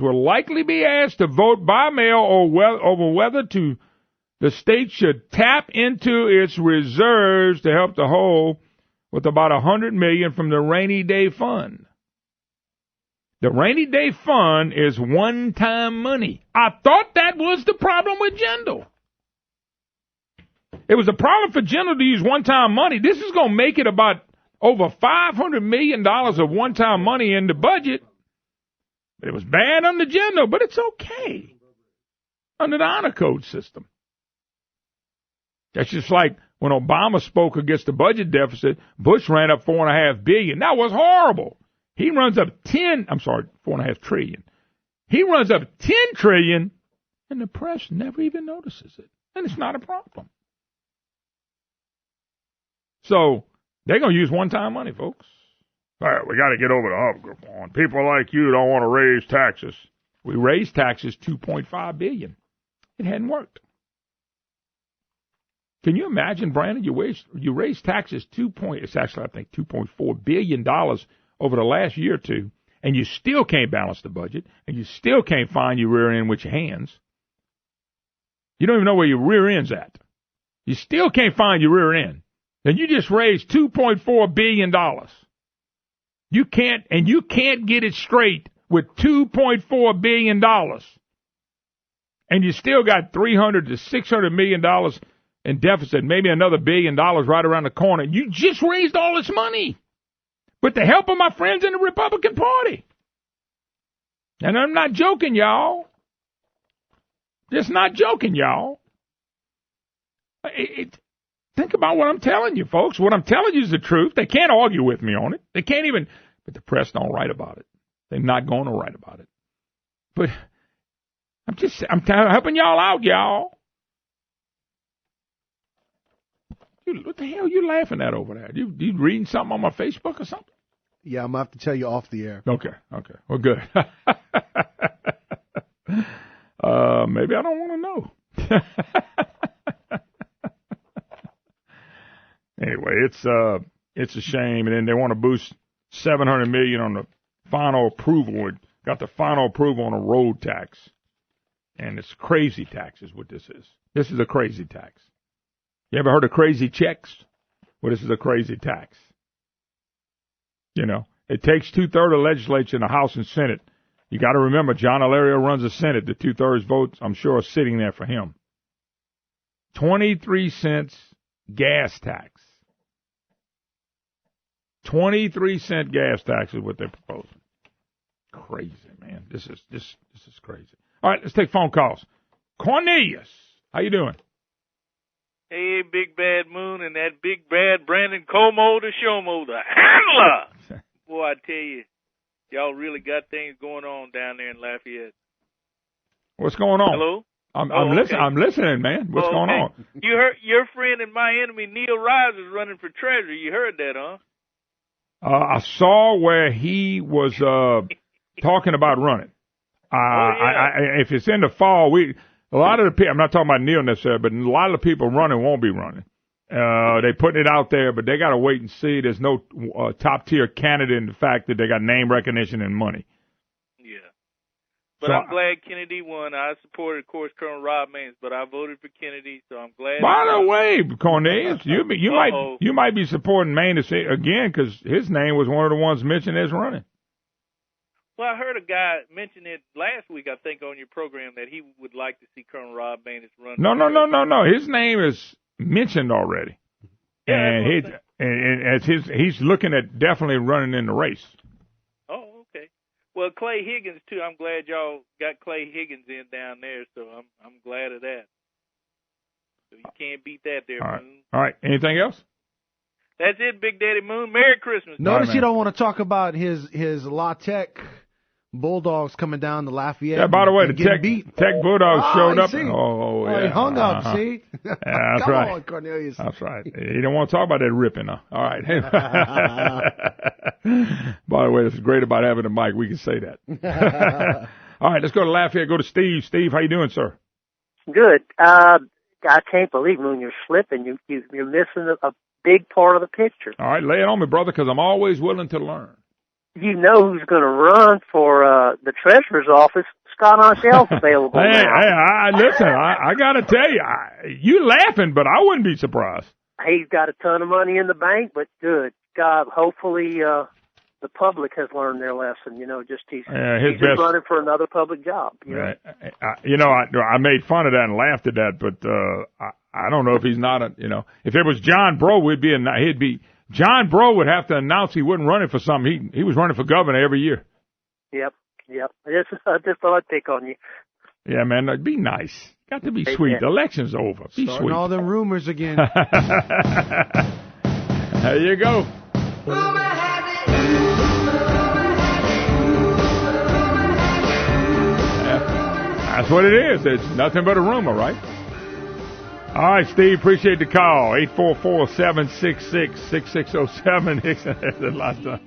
will likely be asked to vote by mail over whether the state should tap into its reserves to help the whole with about $100 million from the rainy day fund. The rainy day fund is one-time money. I thought that was the problem with Jindal. It was a problem for Jindal to use one-time money. This is going to make it about over $500 million of one-time money in the budget. But it was bad under Jindal, but it's okay under the honor code system. That's just like when Obama spoke against the budget deficit, Bush ran up $4.5 billion. That was horrible. He runs up $4.5 trillion. He runs up $10 trillion, and the press never even notices it. And it's not a problem. So they're going to use one-time money, folks. All right, we got to get over the hump, Griffon. People like you don't want to raise taxes. We raised taxes $2.5 billion. It hadn't worked. Can you imagine, Brandon? You raised taxes $2.4 billion over the last year or two, and you still can't balance the budget, and you still can't find your rear end with your hands. You don't even know where your rear end's at. You still can't find your rear end. And you just raised $2.4 billion. You can't get it straight with $2.4 billion. And you still got $300 to $600 million in deficit, maybe another $1 billion right around the corner. You just raised all this money with the help of my friends in the Republican Party. And I'm not joking, y'all. Just not joking, y'all. Think about what I'm telling you, folks. What I'm telling you is the truth. They can't argue with me on it. They can't even, but the press don't write about it. They're not going to write about it. But I'm helping y'all out, y'all. What the hell are you laughing at over there? You reading something on my Facebook or something? Yeah, I'm going to have to tell you off the air. Okay. Well, good. Maybe I don't want to know. Anyway, it's a shame, and then they want to boost $700 million on the final approval. It got the final approval on a road tax, and it's crazy tax is what this is. This is a crazy tax. You ever heard of crazy checks? Well, this is a crazy tax. You know, it takes 2/3 of the legislature in the House and Senate. You got to remember, John Alario runs the Senate. The 2/3 votes, I'm sure, are sitting there for him. 23 cents gas tax. 23-cent gas tax is what they're proposing. Crazy, man. This is crazy. All right, let's take phone calls. Cornelius, how you doing? Hey, Big Bad Moon and that Big Bad Brandon Como the Showmo, the handler. Boy, I tell you, y'all really got things going on down there in Lafayette. What's going on? Hello? I'm listening, man. What's going on? You heard your friend and my enemy, Neil Rise, is running for treasurer. You heard that, huh? I saw where he was talking about running. If it's in the fall, a lot of the people, I'm not talking about Neil necessarily, but a lot of the people running won't be running. They putting it out there, but they got to wait and see. There's no top-tier candidate in the fact that they got name recognition and money. Yeah. But so, I'm glad Kennedy won. I supported, of course, Colonel Rob Maines, but I voted for Kennedy, so I'm glad. By the way, Cornelius, you might be supporting Maines again because his name was one of the ones mentioned as running. Well, I heard a guy mention it last week, I think, on your program that he would like to see Colonel Rob Maines run. No. His name is mentioned already, yeah, and he's looking at definitely running in the race. Oh, okay. Well, Clay Higgins too. I'm glad y'all got Clay Higgins in down there, so I'm glad of that. So you can't beat that there, Moon. All right. Anything else? That's it, Big Daddy Moon. Merry Christmas. Notice you don't want to talk about his La Tech Bulldogs coming down to Lafayette. Yeah, by the way, the Tech Bulldogs showed up. He hung up, see? Yeah, that's Come right. on, Cornelius. That's right. You don't want to talk about that ripping, huh? All right. By the way, this is great about having a mic. We can say that. All right, let's go to Lafayette. Go to Steve. Steve, how you doing, sir? Good. I can't believe, Moon, you're slipping. You're missing a big part of the picture. All right, lay it on me, brother, because I'm always willing to learn. You know who's going to run for the treasurer's office? Scott Arshell's available now. Listen, I got to tell you, you laughing, but I wouldn't be surprised. He's got a ton of money in the bank, but good God, hopefully the public has learned their lesson. Just he's best running for another public job. I made fun of that and laughed at that, but I don't know if he's not if it was John Breaux, John Breaux would have to announce he wasn't running for something. He was running for governor every year. Yep. I just thought I'd pick on you. Yeah, man, be nice. Got to be sweet. The election's over. Be Starting sweet. all them rumors again. There you go. That's what it is. It's nothing but a rumor, right? All right, Steve, appreciate the call. 844-766-6607. Hickson has a lot of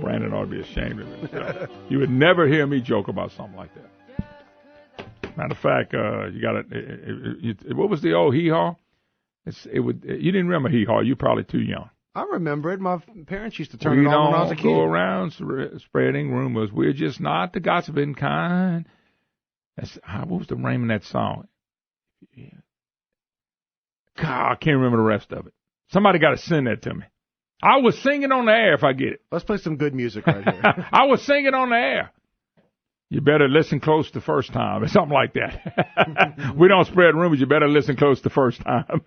Brandon ought to be ashamed of himself. You would never hear me joke about something like that. Matter of fact, you got it. What was the old hee-haw? You didn't remember hee-haw. You're probably too young. I remember it. My parents used to turn it on when I was a kid. We don't go around spreading rumors. We're just not the gossiping kind. What was the name of that song? Yeah. God, I can't remember the rest of it. Somebody got to send that to me. I was singing on the air if I get it. Let's play some good music right here. I was singing on the air. You better listen close the first time, or something like that. We don't spread rumors. You better listen close the first time. All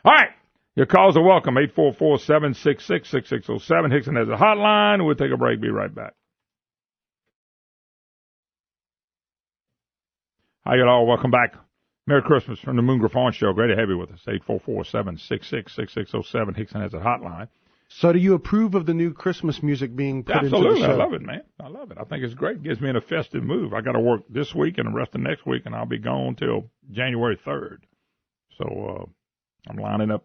right. Your calls are welcome. 844-766-6607. Hickson has a hotline. We'll take a break. Be right back. Hi, you all. Welcome back. Merry Christmas from the Moon Griffon Show. Great to have you with us. 844-766-6607. Hickson has a hotline. So do you approve of the new Christmas music being put into the show? Absolutely. I love it, man. I love it. I think it's great. It gives me in a festive mood. I got to work this week and the rest of next week, and I'll be gone till January 3rd. So I'm lining up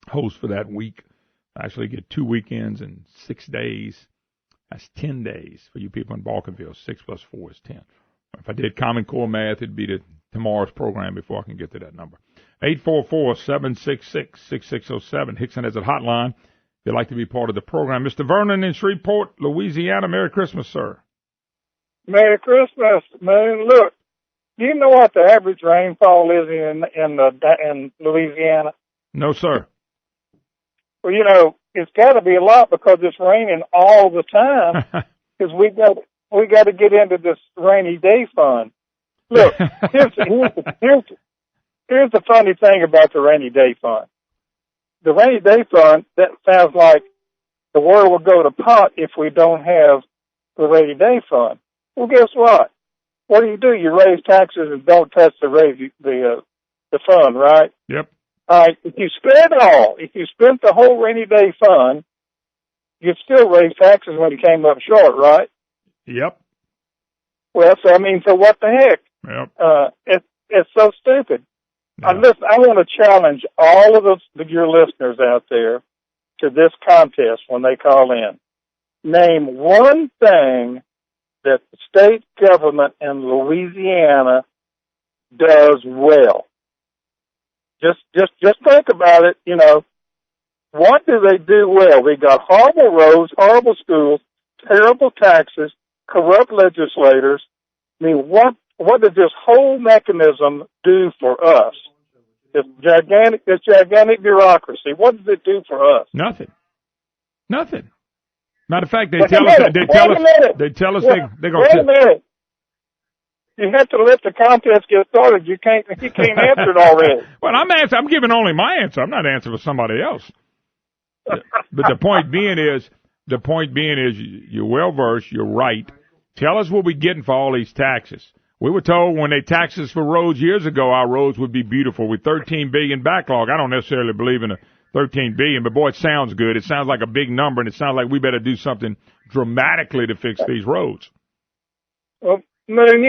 hosts for that week. I actually get 2 weekends and 6 days. That's 10 days for you people in Balkanville. 6 plus 4 is 10. If I did Common Core math, it'd be tomorrow's program before I can get to that number. 844-766-6607. Hickson has a hotline. If you'd like to be part of the program. Mr. Vernon in Shreveport, Louisiana. Merry Christmas, sir. Merry Christmas, man. Look, do you know what the average rainfall is in Louisiana? No, sir. Well, it's got to be a lot because it's raining all the time. Because we got to get into this rainy day fund. Look, here's the funny thing about the rainy day fund. The rainy day fund, that sounds like the world will go to pot if we don't have the rainy day fund. Well, guess what? What do? You raise taxes and don't touch the fund, right? Yep. All right. If you spent the whole rainy day fund, you'd still raise taxes when you came up short, right? Yep. Well, so what the heck? Yep. It's so stupid. Yeah. Listen, I want to challenge all of your listeners out there to this contest when they call in. Name one thing that the state government in Louisiana does well. Just think about it. What do they do well? They got horrible roads, horrible schools, terrible taxes, corrupt legislators. What does this whole mechanism do for us? This gigantic bureaucracy. What does it do for us? Nothing. Matter of fact, they tell us they're going to. Wait a minute. You have to let the contest get started. You can't answer it already. Well, I'm giving only my answer. I'm not answering for somebody else. But the point being is, you're well versed. You're right. Tell us what we're getting for all these taxes. We were told when they taxed us for roads years ago, our roads would be beautiful with $13 billion backlog. I don't necessarily believe in a $13 billion, but boy, it sounds good. It sounds like a big number, and it sounds like we better do something dramatically to fix these roads. Well, man,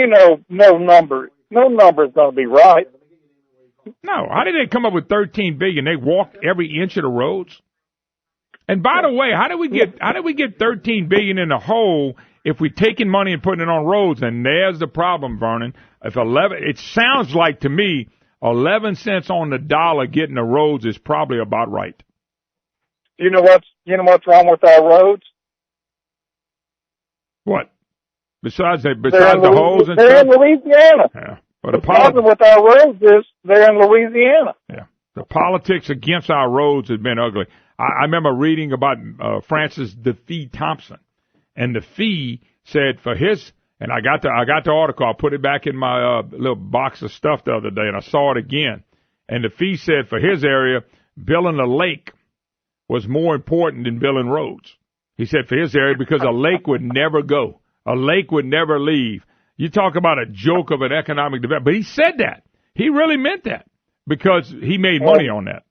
no number is going to be right. No, how did they come up with $13 billion? They walked every inch of the roads. And by the way, how did we get $13 billion in the hole if we're taking money and putting it on roads? And there's the problem, Vernon. It sounds like to me 11 cents on the dollar getting the roads is probably about right. You know what's wrong with our roads? What? Besides the holes and they're stuff? in Louisiana. Yeah. But the problem with our roads is they're in Louisiana. Yeah. The politics against our roads has been ugly. I remember reading about Francis DeFee Thompson, and DeFee said for his, and I got the article. I put it back in my little box of stuff the other day, and I saw it again. And DeFee said for his area, building a lake was more important than building roads. He said for his area because a lake would never go, a lake would never leave. You talk about a joke of an economic development, but he said that. He really meant that because he made money on that.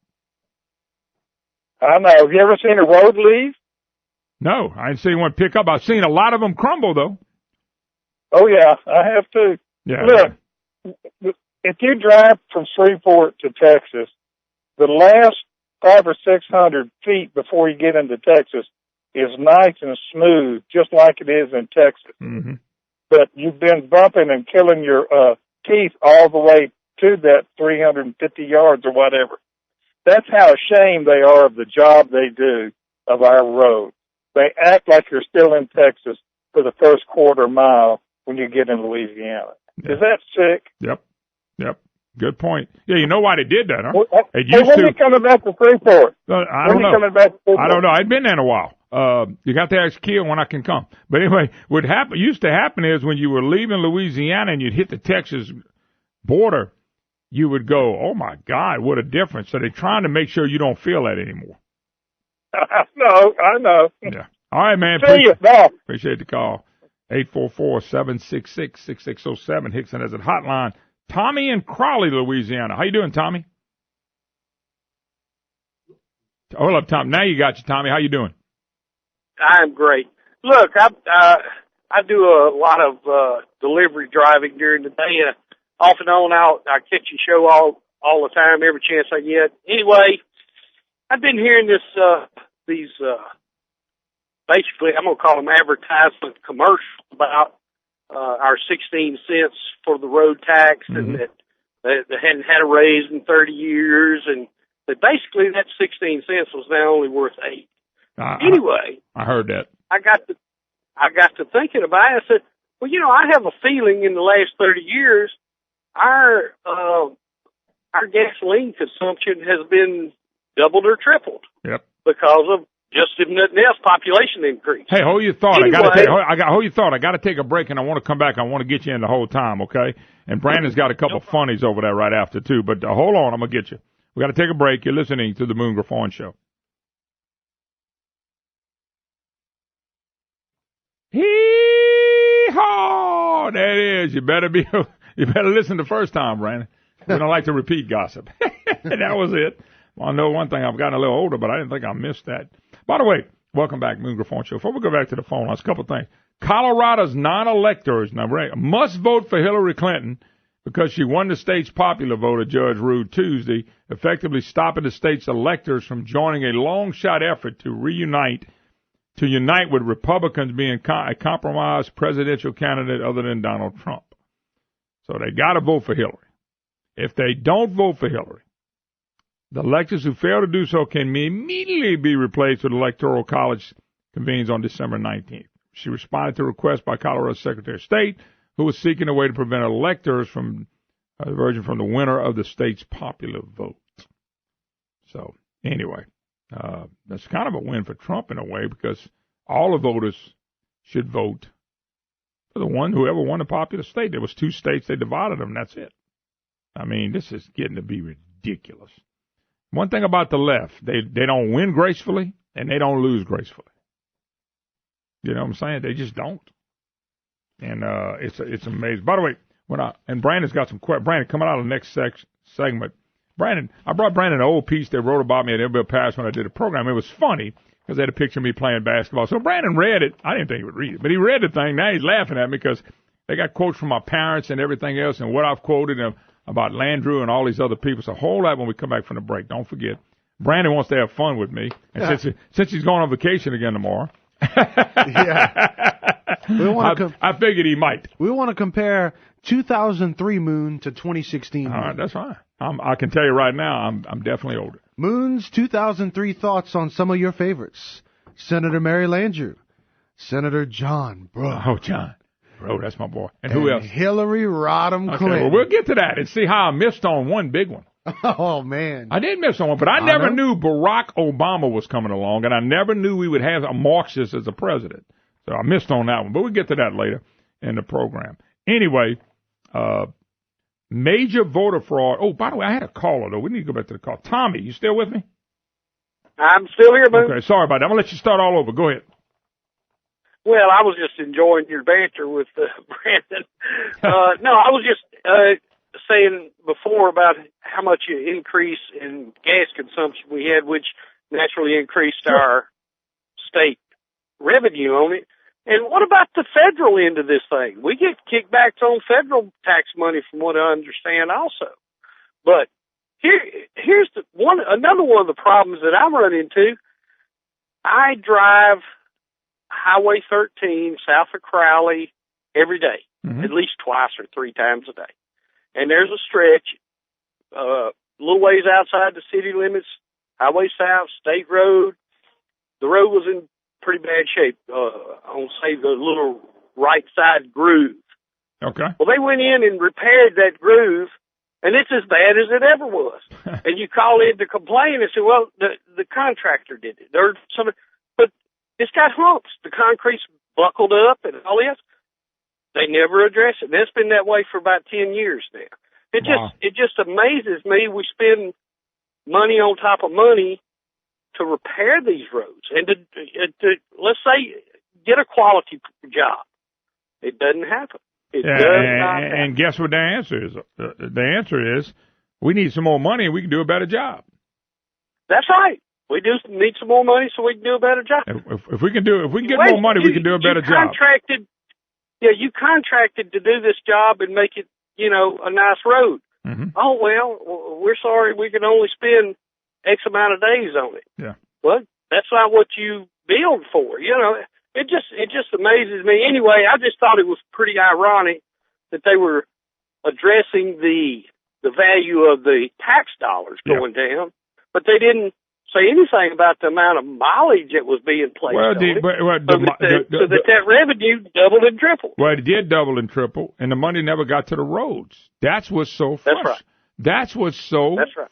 I know. Have you ever seen a road leave? No, I ain't seen one pick up. I've seen a lot of them crumble, though. Oh, yeah, I have too. Yeah. Look, if you drive from Shreveport to Texas, the last 500 or 600 feet before you get into Texas is nice and smooth, just like it is in Texas. Mm-hmm. But you've been bumping and killing your teeth all the way to that 350 yards or whatever. That's how ashamed they are of the job they do of our road. They act like you're still in Texas for the first quarter mile when you get in Louisiana. Yeah. Is that sick? Yep. Good point. Yeah, you know why they did that, huh? When are you coming back to Freeport? I don't know. Coming back to Freeport? I don't know. I've been there in a while. You got to ask Kiel when I can come. But anyway, what used to happen is when you were leaving Louisiana and you'd hit the Texas border, you would go, oh, my God, what a difference. So they're trying to make sure you don't feel that anymore. I know. Yeah. All right, man. See you. Bye. Appreciate the call. 844-766-6607. Hickson has a hotline. Tommy in Crowley, Louisiana. How you doing, Tommy? Hold up, Tom. Now you got you, Tommy. How you doing? I'm great. Look, I do a lot of delivery driving during the day, and off and on I catch your show all the time, every chance I get. Anyway, I've been hearing these basically, I'm going to call them advertisement commercials about our 16 cents for the road tax, and that they hadn't had a raise in 30 years, and that basically that 16 cents was now only worth 8. Anyway, I heard that. I got to thinking about it. I said, well, I have a feeling in the last 30 years, our gasoline consumption has been doubled or tripled. Yep. Because of just if nothing else, population increase. Hey, hold your thought. Anyway, hold your thought. I got to take a break, and I want to come back. I want to get you in the whole time, okay? And Brandon's got a couple funnies over there right after too. But hold on, I'm gonna get you. We got to take a break. You're listening to the Moon Griffon Show. Hee-haw! There it is. You better listen the first time, Brandon. We don't like to repeat gossip. That was it. Well, I know one thing. I've gotten a little older, but I didn't think I missed that. By the way, welcome back, Moon Griffon Show. Before we go back to the phone, there's a couple of things. Colorado's non-electors now must vote for Hillary Clinton because she won the state's popular vote, a judge ruled Tuesday, effectively stopping the state's electors from joining a long-shot effort to unite with Republicans being a compromised presidential candidate other than Donald Trump. So they got to vote for Hillary. If they don't vote for Hillary, the electors who fail to do so can immediately be replaced with Electoral College convenes on December 19th. She responded to a request by Colorado's Secretary of State, who was seeking a way to prevent electors from diverging from the winner of the state's popular vote. So, anyway, that's kind of a win for Trump in a way because all the voters should vote for whoever won the popular state. There was 2 states, they divided them, that's it. I mean, this is getting to be ridiculous. One thing about the left, they don't win gracefully and they don't lose gracefully. You know what I'm saying? They just don't. And it's amazing. By the way, and Brandon's got some questions. Brandon, coming out of the next segment. Brandon, I brought Brandon an old piece they wrote about me at Everybody Pass when I did a program. It was funny because they had a picture of me playing basketball. So Brandon read it. I didn't think he would read it, but he read the thing. Now he's laughing at me because they got quotes from my parents and everything else and what I've quoted about Landrew and all these other people. So hold that when we come back from the break. Don't forget, Brandon wants to have fun with me. And since he's going on vacation again tomorrow. I figured he might. We want to compare 2003 Moon to 2016 Moon. All right, that's fine. I can tell you right now, I'm definitely older. Moon's 2003 thoughts on some of your favorites. Senator Mary Landrieu. Senator John Bro. Oh, John. Bro, that's my boy. And who else? Hillary Rodham Clinton. Well, we'll get to that and see how I missed on one big one. Oh, man. I did miss on one, but I never knew Barack Obama was coming along, and I never knew we would have a Marxist as a president. So I missed on that one, but we'll get to that later in the program. Anyway, major voter fraud. Oh, by the way, I had a caller, though. We need to go back to the call. Tommy, you still with me? I'm still here, Moon. Okay, sorry about that. I'm going to let you start all over. Go ahead. Well, I was just enjoying your banter with Brandon. No, I was just saying before about how much increase in gas consumption we had, which naturally increased our state revenue on it. And what about the federal end of this thing? We get kickbacks on federal tax money from what I understand also. But here's another one of the problems that I run into. I drive Highway 13 south of Crowley every day, at least twice or three times a day. And there's a stretch, a little ways outside the city limits, Highway South, State Road. The road was in pretty bad shape, on, say, the little right side groove. Okay. Well, they went in and repaired that groove, and it's as bad as it ever was. And you call in to complain and say, well, the contractor did it. But it's got humps. The concrete's buckled up and all this. They never address it. That's been that way for about 10 years now. It just amazes me. We spend money on top of money to repair these roads and to let's say, get a quality job. It doesn't happen. It does not happen. And guess what the answer is? The answer is we need some more money and we can do a better job. That's right. We do need some more money so we can do a better job. If we can get more money, we can do a better job. You contracted to do this job and make it, a nice road. Mm-hmm. Oh, well, we're sorry, we can only spend X amount of days on it. Yeah. Well, that's not what you billed for. It just amazes me. Anyway, I just thought it was pretty ironic that they were addressing the value of the tax dollars going down, but they didn't say anything about the amount of mileage that was being placed on it, so that revenue doubled and tripled. Well, it did double and triple, and the money never got to the roads. That's what's so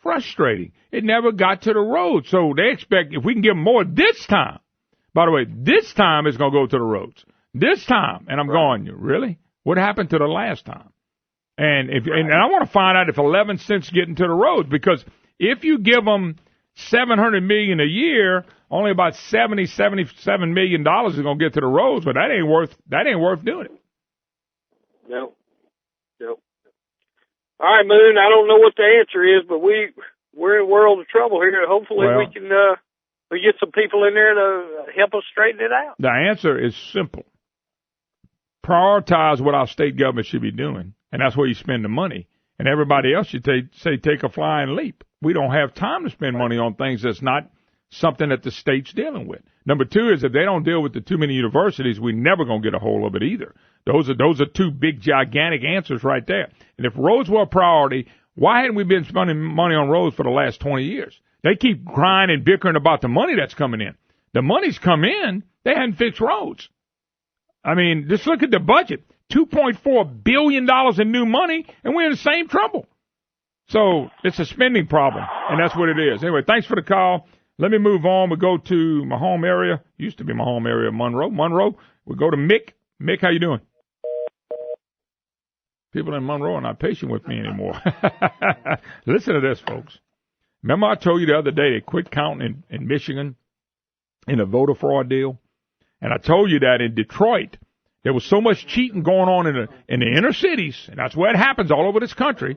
frustrating. It never got to the roads. So they expect if we can give them more this time. By the way, this time it's going to go to the roads. This time. And I'm going, really? What happened to the last time? And and I want to find out if 11 cents getting to the roads, because if you give them $700 million a year, only about $77 million is going to get to the roads, but that ain't worth doing it. No. All right, Moon, I don't know what the answer is, but we're in a world of trouble here. Hopefully we can we get some people in there to help us straighten it out. The answer is simple. Prioritize what our state government should be doing, and that's where you spend the money. And everybody else should take a flying leap. We don't have time to spend money on things that's not something that the state's dealing with. Number two is if they don't deal with the too many universities, we're never going to get a hold of it either. Those are two big, gigantic answers right there. And if roads were a priority, why hadn't we been spending money on roads for the last 20 years? They keep crying and bickering about the money that's coming in. The money's come in. They hadn't fixed roads. I mean, just look at the budget. $2.4 billion in new money, and we're in the same trouble. So it's a spending problem, and that's what it is. Anyway, thanks for the call. Let me move on. We go to my home area. Used to be my home area, Monroe. We go to Mick. Mick, how you doing? People in Monroe are not patient with me anymore. Listen to this, folks. Remember I told you the other day they quit counting in Michigan in a voter fraud deal? And I told you that in Detroit, there was so much cheating going on in the inner cities, and that's where it happens all over this country,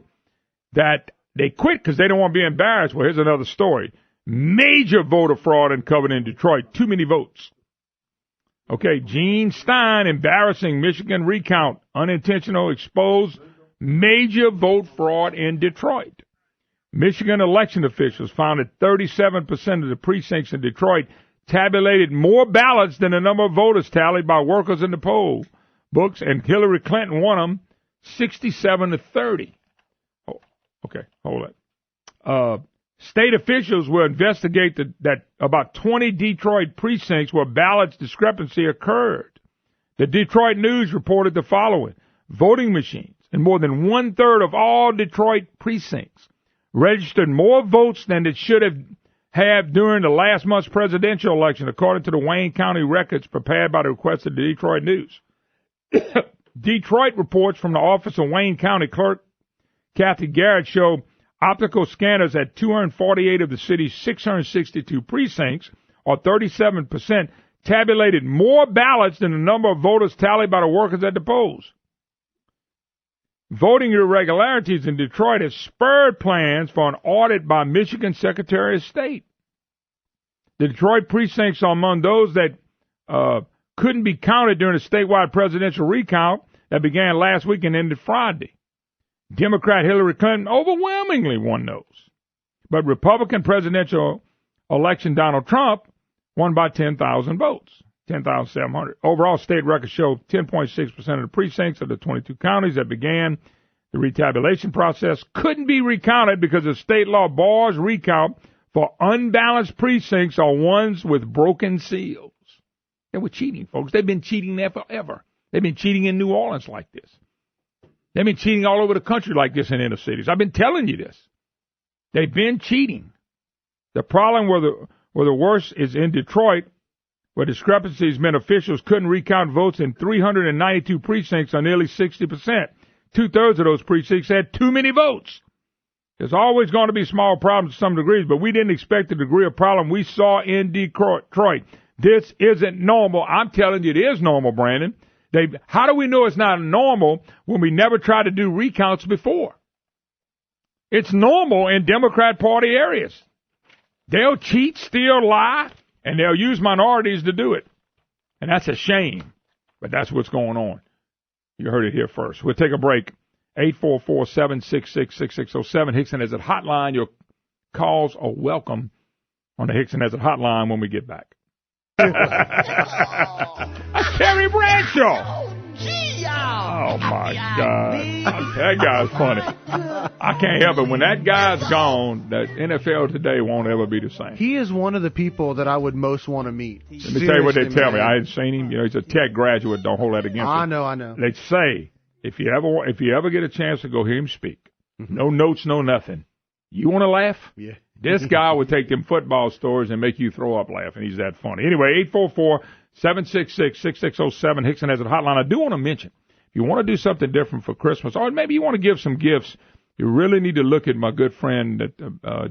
that they quit because they don't want to be embarrassed. Well, here's another story. Major voter fraud uncovered in Detroit. Too many votes. Okay, Gene Stein, embarrassing Michigan recount. Unintentional exposed major vote fraud in Detroit. Michigan election officials found that 37% of the precincts in Detroit tabulated more ballots than the number of voters tallied by workers in the poll books, and Hillary Clinton won them 67-30. Oh, okay, hold it. State officials will investigate that about 20 Detroit precincts where ballots discrepancy occurred. The Detroit News reported the following. Voting machines in more than one-third of all Detroit precincts registered more votes than it should have during the last month's presidential election, according to the Wayne County records prepared by the request of the Detroit News. Detroit reports from the office of Wayne County Clerk Kathy Garrett show optical scanners at 248 of the city's 662 precincts, or 37%, tabulated more ballots than the number of voters tallied by the workers at the polls. Voting irregularities in Detroit have spurred plans for an audit by Michigan Secretary of State. The Detroit precincts are among those that couldn't be counted during the statewide presidential recount that began last week and ended Friday. Democrat Hillary Clinton overwhelmingly won those. But Republican presidential election Donald Trump won by 10,000 votes, 10,700. Overall, state records show 10.6% of the precincts of the 22 counties that began the retabulation process couldn't be recounted because of state law bars recount for unbalanced precincts or ones with broken seals. They were cheating, folks. They've been cheating there forever. They've been cheating in New Orleans like this. They've been cheating all over the country like this in inner cities. I've been telling you this. They've been cheating. The problem where the worst is in Detroit, where discrepancies meant officials couldn't recount votes in 392 precincts on nearly 60%. Two-thirds of those precincts had too many votes. There's always going to be small problems to some degrees, but we didn't expect the degree of problem we saw in Detroit. This isn't normal. I'm telling you, it is normal, Brandon. How do we know it's not normal when we never tried to do recounts before? It's normal in Democrat Party areas. They'll cheat, steal, lie, and they'll use minorities to do it. And that's a shame, but that's what's going on. You heard it here first. We'll take a break. 844-766-6607. Hickson Exit Hotline. Your calls are welcome on the Hickson Exit Hotline when we get back. That's Terry Bradshaw. Oh, my God. That guy's funny. I can't help it. When that guy's gone, the NFL today won't ever be the same. He is one of the people that I would most want to meet. Let me tell you what they tell me. I hadn't seen him. You know, he's a tech graduate. Don't hold that against him. I know. They say, if you ever get a chance to go hear him speak, no notes, no nothing. You want to laugh? Yeah. This guy would take them football stories and make you throw up laughing. He's that funny. Anyway, 844-766-6607, Hickson Exit Hotline. I do want to mention, if you want to do something different for Christmas, or maybe you want to give some gifts, you really need to look at my good friend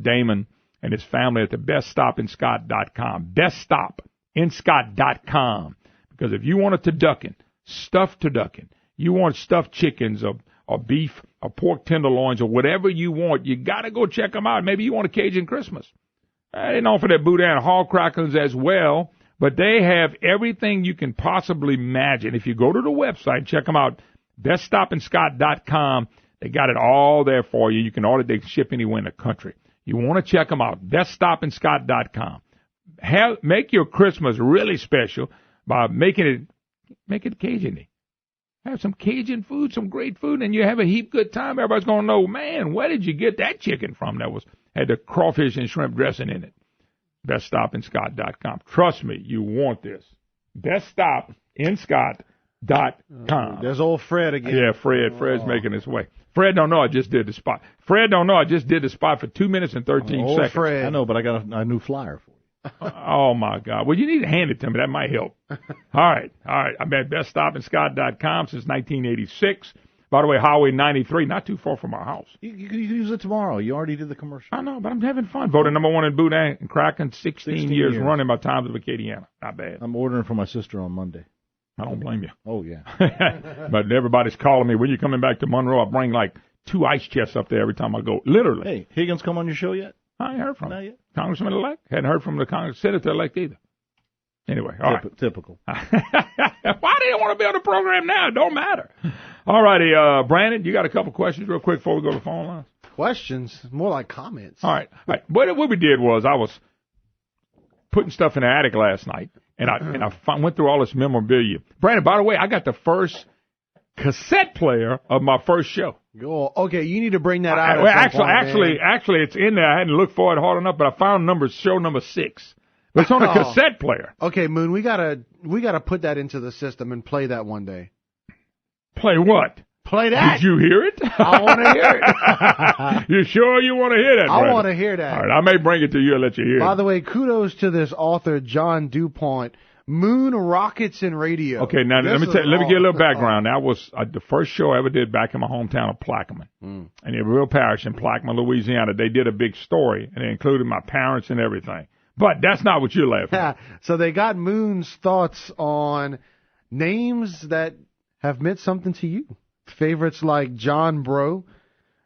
Damon and his family at the beststopinscott.com. Beststopinscott.com. Because if you want a turducken, stuffed turducken, you want stuffed chickens or beef or pork tenderloins or whatever you want, you got to go check them out. Maybe you want a Cajun Christmas. They didn't offer that boudin hog crackers as well, but they have everything you can possibly imagine. If you go to the website, check them out, beststopinscott.com. They got it all there for you. You can order, they can ship anywhere in the country. You want to check them out, beststopinscott.com. Make your Christmas really special by make it Cajun-y. Have some Cajun food, some great food, and you have a heap good time. Everybody's going to know, man, where did you get that chicken from that had the crawfish and shrimp dressing in it? BestStopInScott.com. Trust me, you want this. BestStopInScott.com. There's old Fred again. Yeah, Fred's making his way. Fred don't know I just did the spot. Fred don't know I just did the spot for 2 minutes and 13 seconds. Fred. I know, but I got a new flyer for you. Oh, my God. Well, you need to hand it to me. That might help. All right. I'm at beststopinscott.com since 1986. By the way, Highway 93, not too far from our house. You can use it tomorrow. You already did the commercial. I know, but I'm having fun. Voted #1 in boudin and cracking 16 years running by Times of Acadiana. Not bad. I'm ordering for my sister on Monday. I don't blame you. Oh, yeah. But everybody's calling me. When you coming back to Monroe? I bring like 2 ice chests up there every time I go. Literally. Hey, Higgins come on your show yet? I ain't heard from him. Not yet. Congressman-elect? Hadn't heard from the Senator-elect either. Anyway, all right. Typical. Why do you want to be on the program now? It don't matter. All righty, Brandon, you got a couple questions real quick before we go to the phone lines? Questions? More like comments. All right. What we did was I was putting stuff in the attic last night, and I went through all this memorabilia. Brandon, by the way, I got the first cassette player of my first show. Oh, okay, you need to bring that out. Actually, it's in there. I hadn't looked for it hard enough, but I found show number 6. But it's on a cassette player. Okay, Moon, we gotta put that into the system and play that one day. Play what? Play that. Did you hear it? I want to hear it. You sure you want to hear that? I want to hear that. All right, I may bring it to you and let you hear it. By the way, kudos to this author, John DuPont. Moon, rockets, and radio. Okay, now let me give you a little background. That was the first show I ever did back in my hometown of Plaquemine. In a real parish in Plaquemine, Louisiana. They did a big story, and it included my parents and everything. But that's not what you're laughing at. So they got Moon's thoughts on names that have meant something to you. Favorites like John Bro,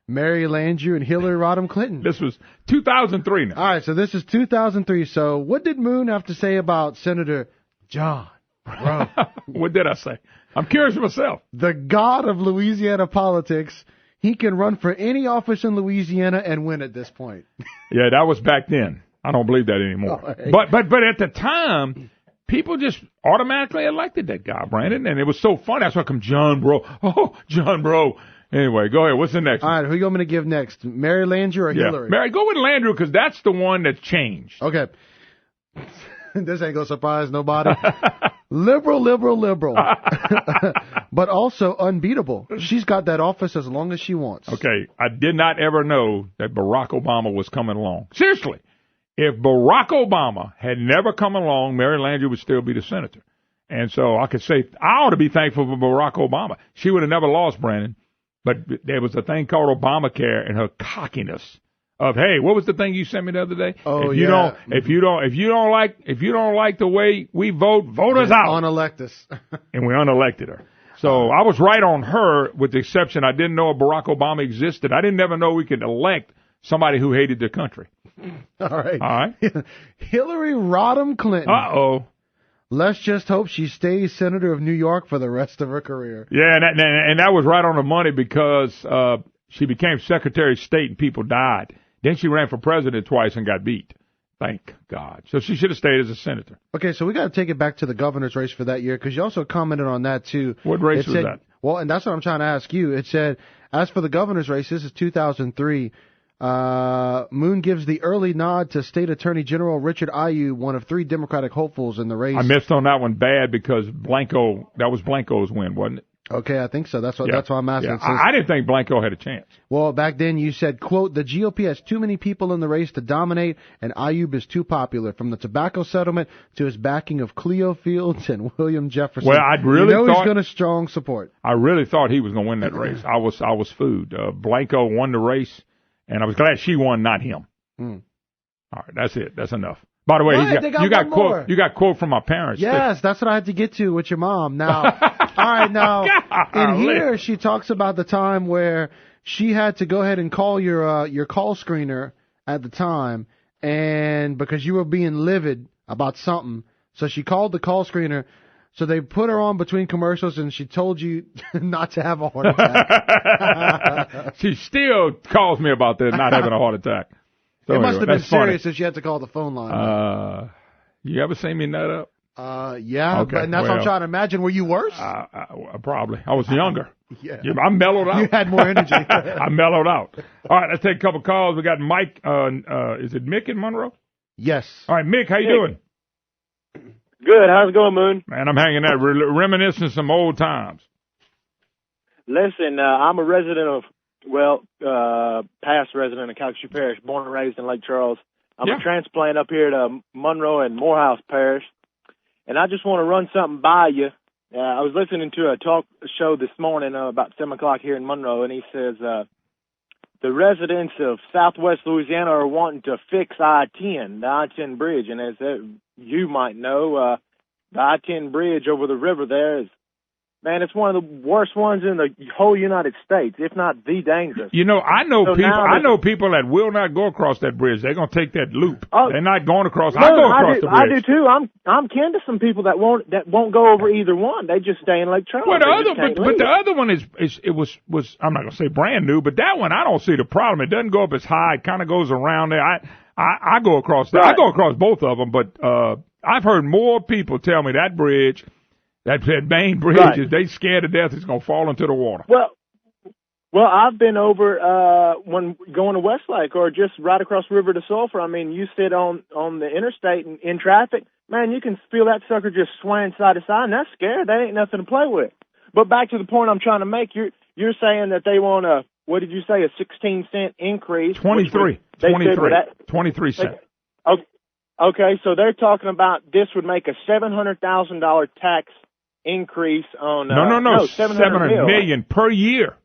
Mary Landrieu, and Hillary Rodham Clinton. This was 2003 now. All right, so this is 2003. So what did Moon have to say about Senator John Bro? What did I say? I'm curious myself. The god of Louisiana politics. He can run for any office in Louisiana and win at this point. Yeah, that was back then. I don't believe that anymore. Right. But at the time, people just automatically elected that guy, Brandon, and it was so funny. That's why come John Bro. Oh, John Bro. Anyway, go ahead. What's the next one? All right, who you want me to give next? Mary Landrieu or Hillary? Mary, go with Landrieu because that's the one that's changed. Okay. This ain't going to surprise nobody. Liberal. But also unbeatable. She's got that office as long as she wants. Okay, I did not ever know that Barack Obama was coming along. Seriously. If Barack Obama had never come along, Mary Landrieu would still be the senator. And so I could say, I ought to be thankful for Barack Obama. She would have never lost, Brandon. But there was a thing called Obamacare and her cockiness of, hey, what was the thing you sent me the other day? Oh, if you don't like the way we vote us out. Unelect us. And we unelected her. So I was right on her, with the exception I didn't know Barack Obama existed. I didn't ever know we could elect somebody who hated the country. All right. All right. Hillary Rodham Clinton. Uh-oh. Let's just hope she stays senator of New York for the rest of her career. Yeah, and that was right on the money because she became Secretary of State and people died. Then she ran for president twice and got beat. Thank God. So she should have stayed as a senator. Okay, so we got to take it back to the governor's race for that year because you also commented on that too. What race was that? Well, and that's what I'm trying to ask you. It said, as for the governor's race, this is 2003. Moon gives the early nod to State Attorney General Richard Ayoub, one of three Democratic hopefuls in the race. I missed on that one bad because that was Blanco's win, wasn't it? Okay, I think so. That's why I'm asking. Yeah. I didn't think Blanco had a chance. Well, back then you said, quote, the GOP has too many people in the race to dominate, and Ayoub is too popular, from the tobacco settlement to his backing of Cleo Fields and William Jefferson. Well, I really thought he's going to strong support. I really thought he was going to win that race. I was fooled. Blanco won the race, and I was glad she won, not him. All right, that's it. That's enough. By the way, you got quote from my parents. Yes, that's what I had to get to with your mom. Now, all right, now in here she talks about the time where she had to go ahead and call your call screener at the time, and because you were being livid about something, so she called the call screener. So they put her on between commercials, and she told you not to have a heart attack. She still calls me about that, not having a heart attack. So it must have been serious funny. if she had to call the phone line. You ever seen me nut up? Yeah, okay, and that's what I'm trying to imagine. Were you worse? Probably. I was younger. Yeah. I mellowed out. You had more energy. I mellowed out. All right, let's take a couple calls. We got Mike. Is it Mick in Monroe? Yes. All right, Mick, how you doing? Good. How's it going, Moon? Man, I'm hanging out, reminiscing some old times. Listen, I'm a resident of, past resident of Calcasieu Parish, born and raised in Lake Charles. I'm a transplant up here to Monroe and Morehouse Parish, and I just want to run something by you. I was listening to a talk show this morning about 7 o'clock here in Monroe, and he says the residents of southwest Louisiana are wanting to fix I-10, the I-10 bridge, and as you might know, the I-10 bridge over the river there is, man, it's one of the worst ones in the whole United States, if not the dangerous. You know, I know people that will not go across that bridge. They're going to take that loop. They're not going across. I go across the bridge. I do too. I'm kin to some people that won't go over either one. They just stay in Lake Charles. Well, the other one was I'm not going to say brand new, but that one I don't see the problem. It doesn't go up as high. It kind of goes around there. I go across that. Right. I go across both of them, but I've heard more people tell me that bridge. That main bridge, they scared to death it's going to fall into the water. Well, I've been over when going to Westlake or just right across the river to Sulphur. I mean, you sit on the interstate in traffic, man, you can feel that sucker just swaying side to side, and that's scary. That ain't nothing to play with. But back to the point I'm trying to make, you're you're saying that they want what did you say, a 16-cent increase? 23 cents. Okay, so they're talking about this would make a $700,000 tax increase on no, $700 million per year.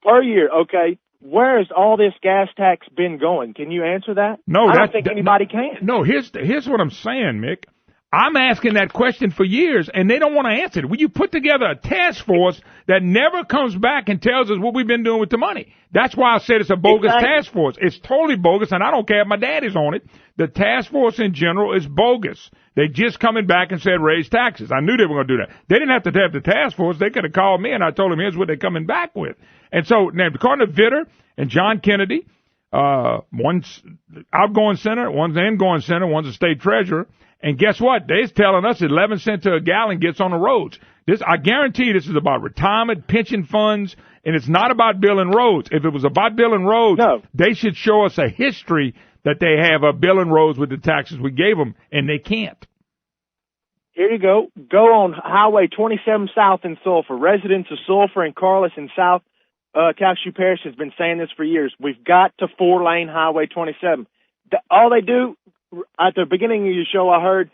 Per year, okay. Where has all this gas tax been going? Can you answer that? No, I don't think anybody can. No, here's what I'm saying, Mick. I'm asking that question for years, and they don't want to answer it. When you put together a task force that never comes back and tells us what we've been doing with the money. That's why I said it's a bogus task force. It's totally bogus, and I don't care if my daddy's on it. The task force in general is bogus. They just coming back and said raise taxes. I knew they were going to do that. They didn't have to have the task force. They could have called me, and I told them here's what they're coming back with. And so now, according to Vitter and John Kennedy, one's outgoing senator, one's ingoing senator, one's a state treasurer. And guess what? They're telling us 11 cents to a gallon gets on the roads. I guarantee this is about retirement, pension funds, and it's not about building roads. If it was about building roads, they should show us a history that they have of building roads with the taxes we gave them, and they can't. Here you go. Go on Highway 27 South in Sulphur. Residents of Sulphur and Carlos in South Calcasieu Parish has been saying this for years. We've got to 4-lane Highway 27. All they do, at the beginning of your show, I heard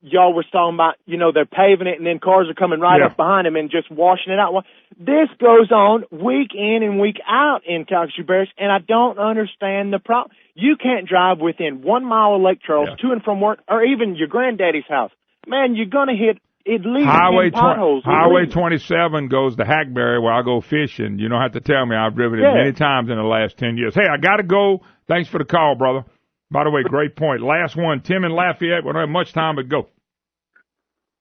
y'all was talking about, they're paving it and then cars are coming right up behind them and just washing it out. This goes on week in and week out in Calcasieu Parish, and I don't understand the problem. You can't drive within 1 mile of Lake Charles to and from work or even your granddaddy's house. Man, you're going to hit at least potholes. Highway 27 goes to Hackberry where I go fishing. You don't have to tell me. I've driven it many times in the last 10 years. Hey, I got to go. Thanks for the call, brother. By the way, great point. Last one, Tim in Lafayette. We don't have much time, but go.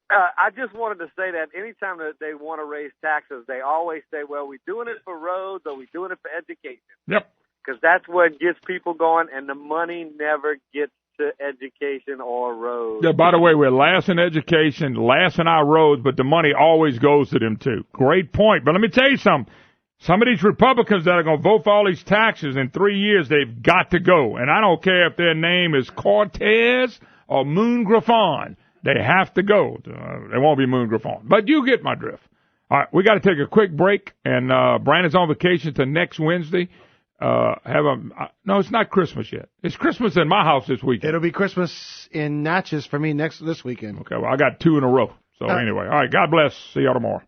I just wanted to say that anytime that they want to raise taxes, they always say, well, we're doing it for roads or we're doing it for education. Yep. Because that's what gets people going, and the money never gets to education or roads. Yeah, by the way, we're last in education, last in our roads, but the money always goes to them, too. Great point. But let me tell you something. Some of these Republicans that are going to vote for all these taxes in 3 years, they've got to go. And I don't care if their name is Cortez or Moon Griffon. They have to go. They won't be Moon Griffon. But you get my drift. All right, we got to take a quick break. And Brandon's on vacation till next Wednesday. No, it's not Christmas yet. It's Christmas in my house this weekend. It'll be Christmas in Natchez for me this weekend. Okay, well, I got 2 in a row. So anyway, all right, God bless. See y'all tomorrow.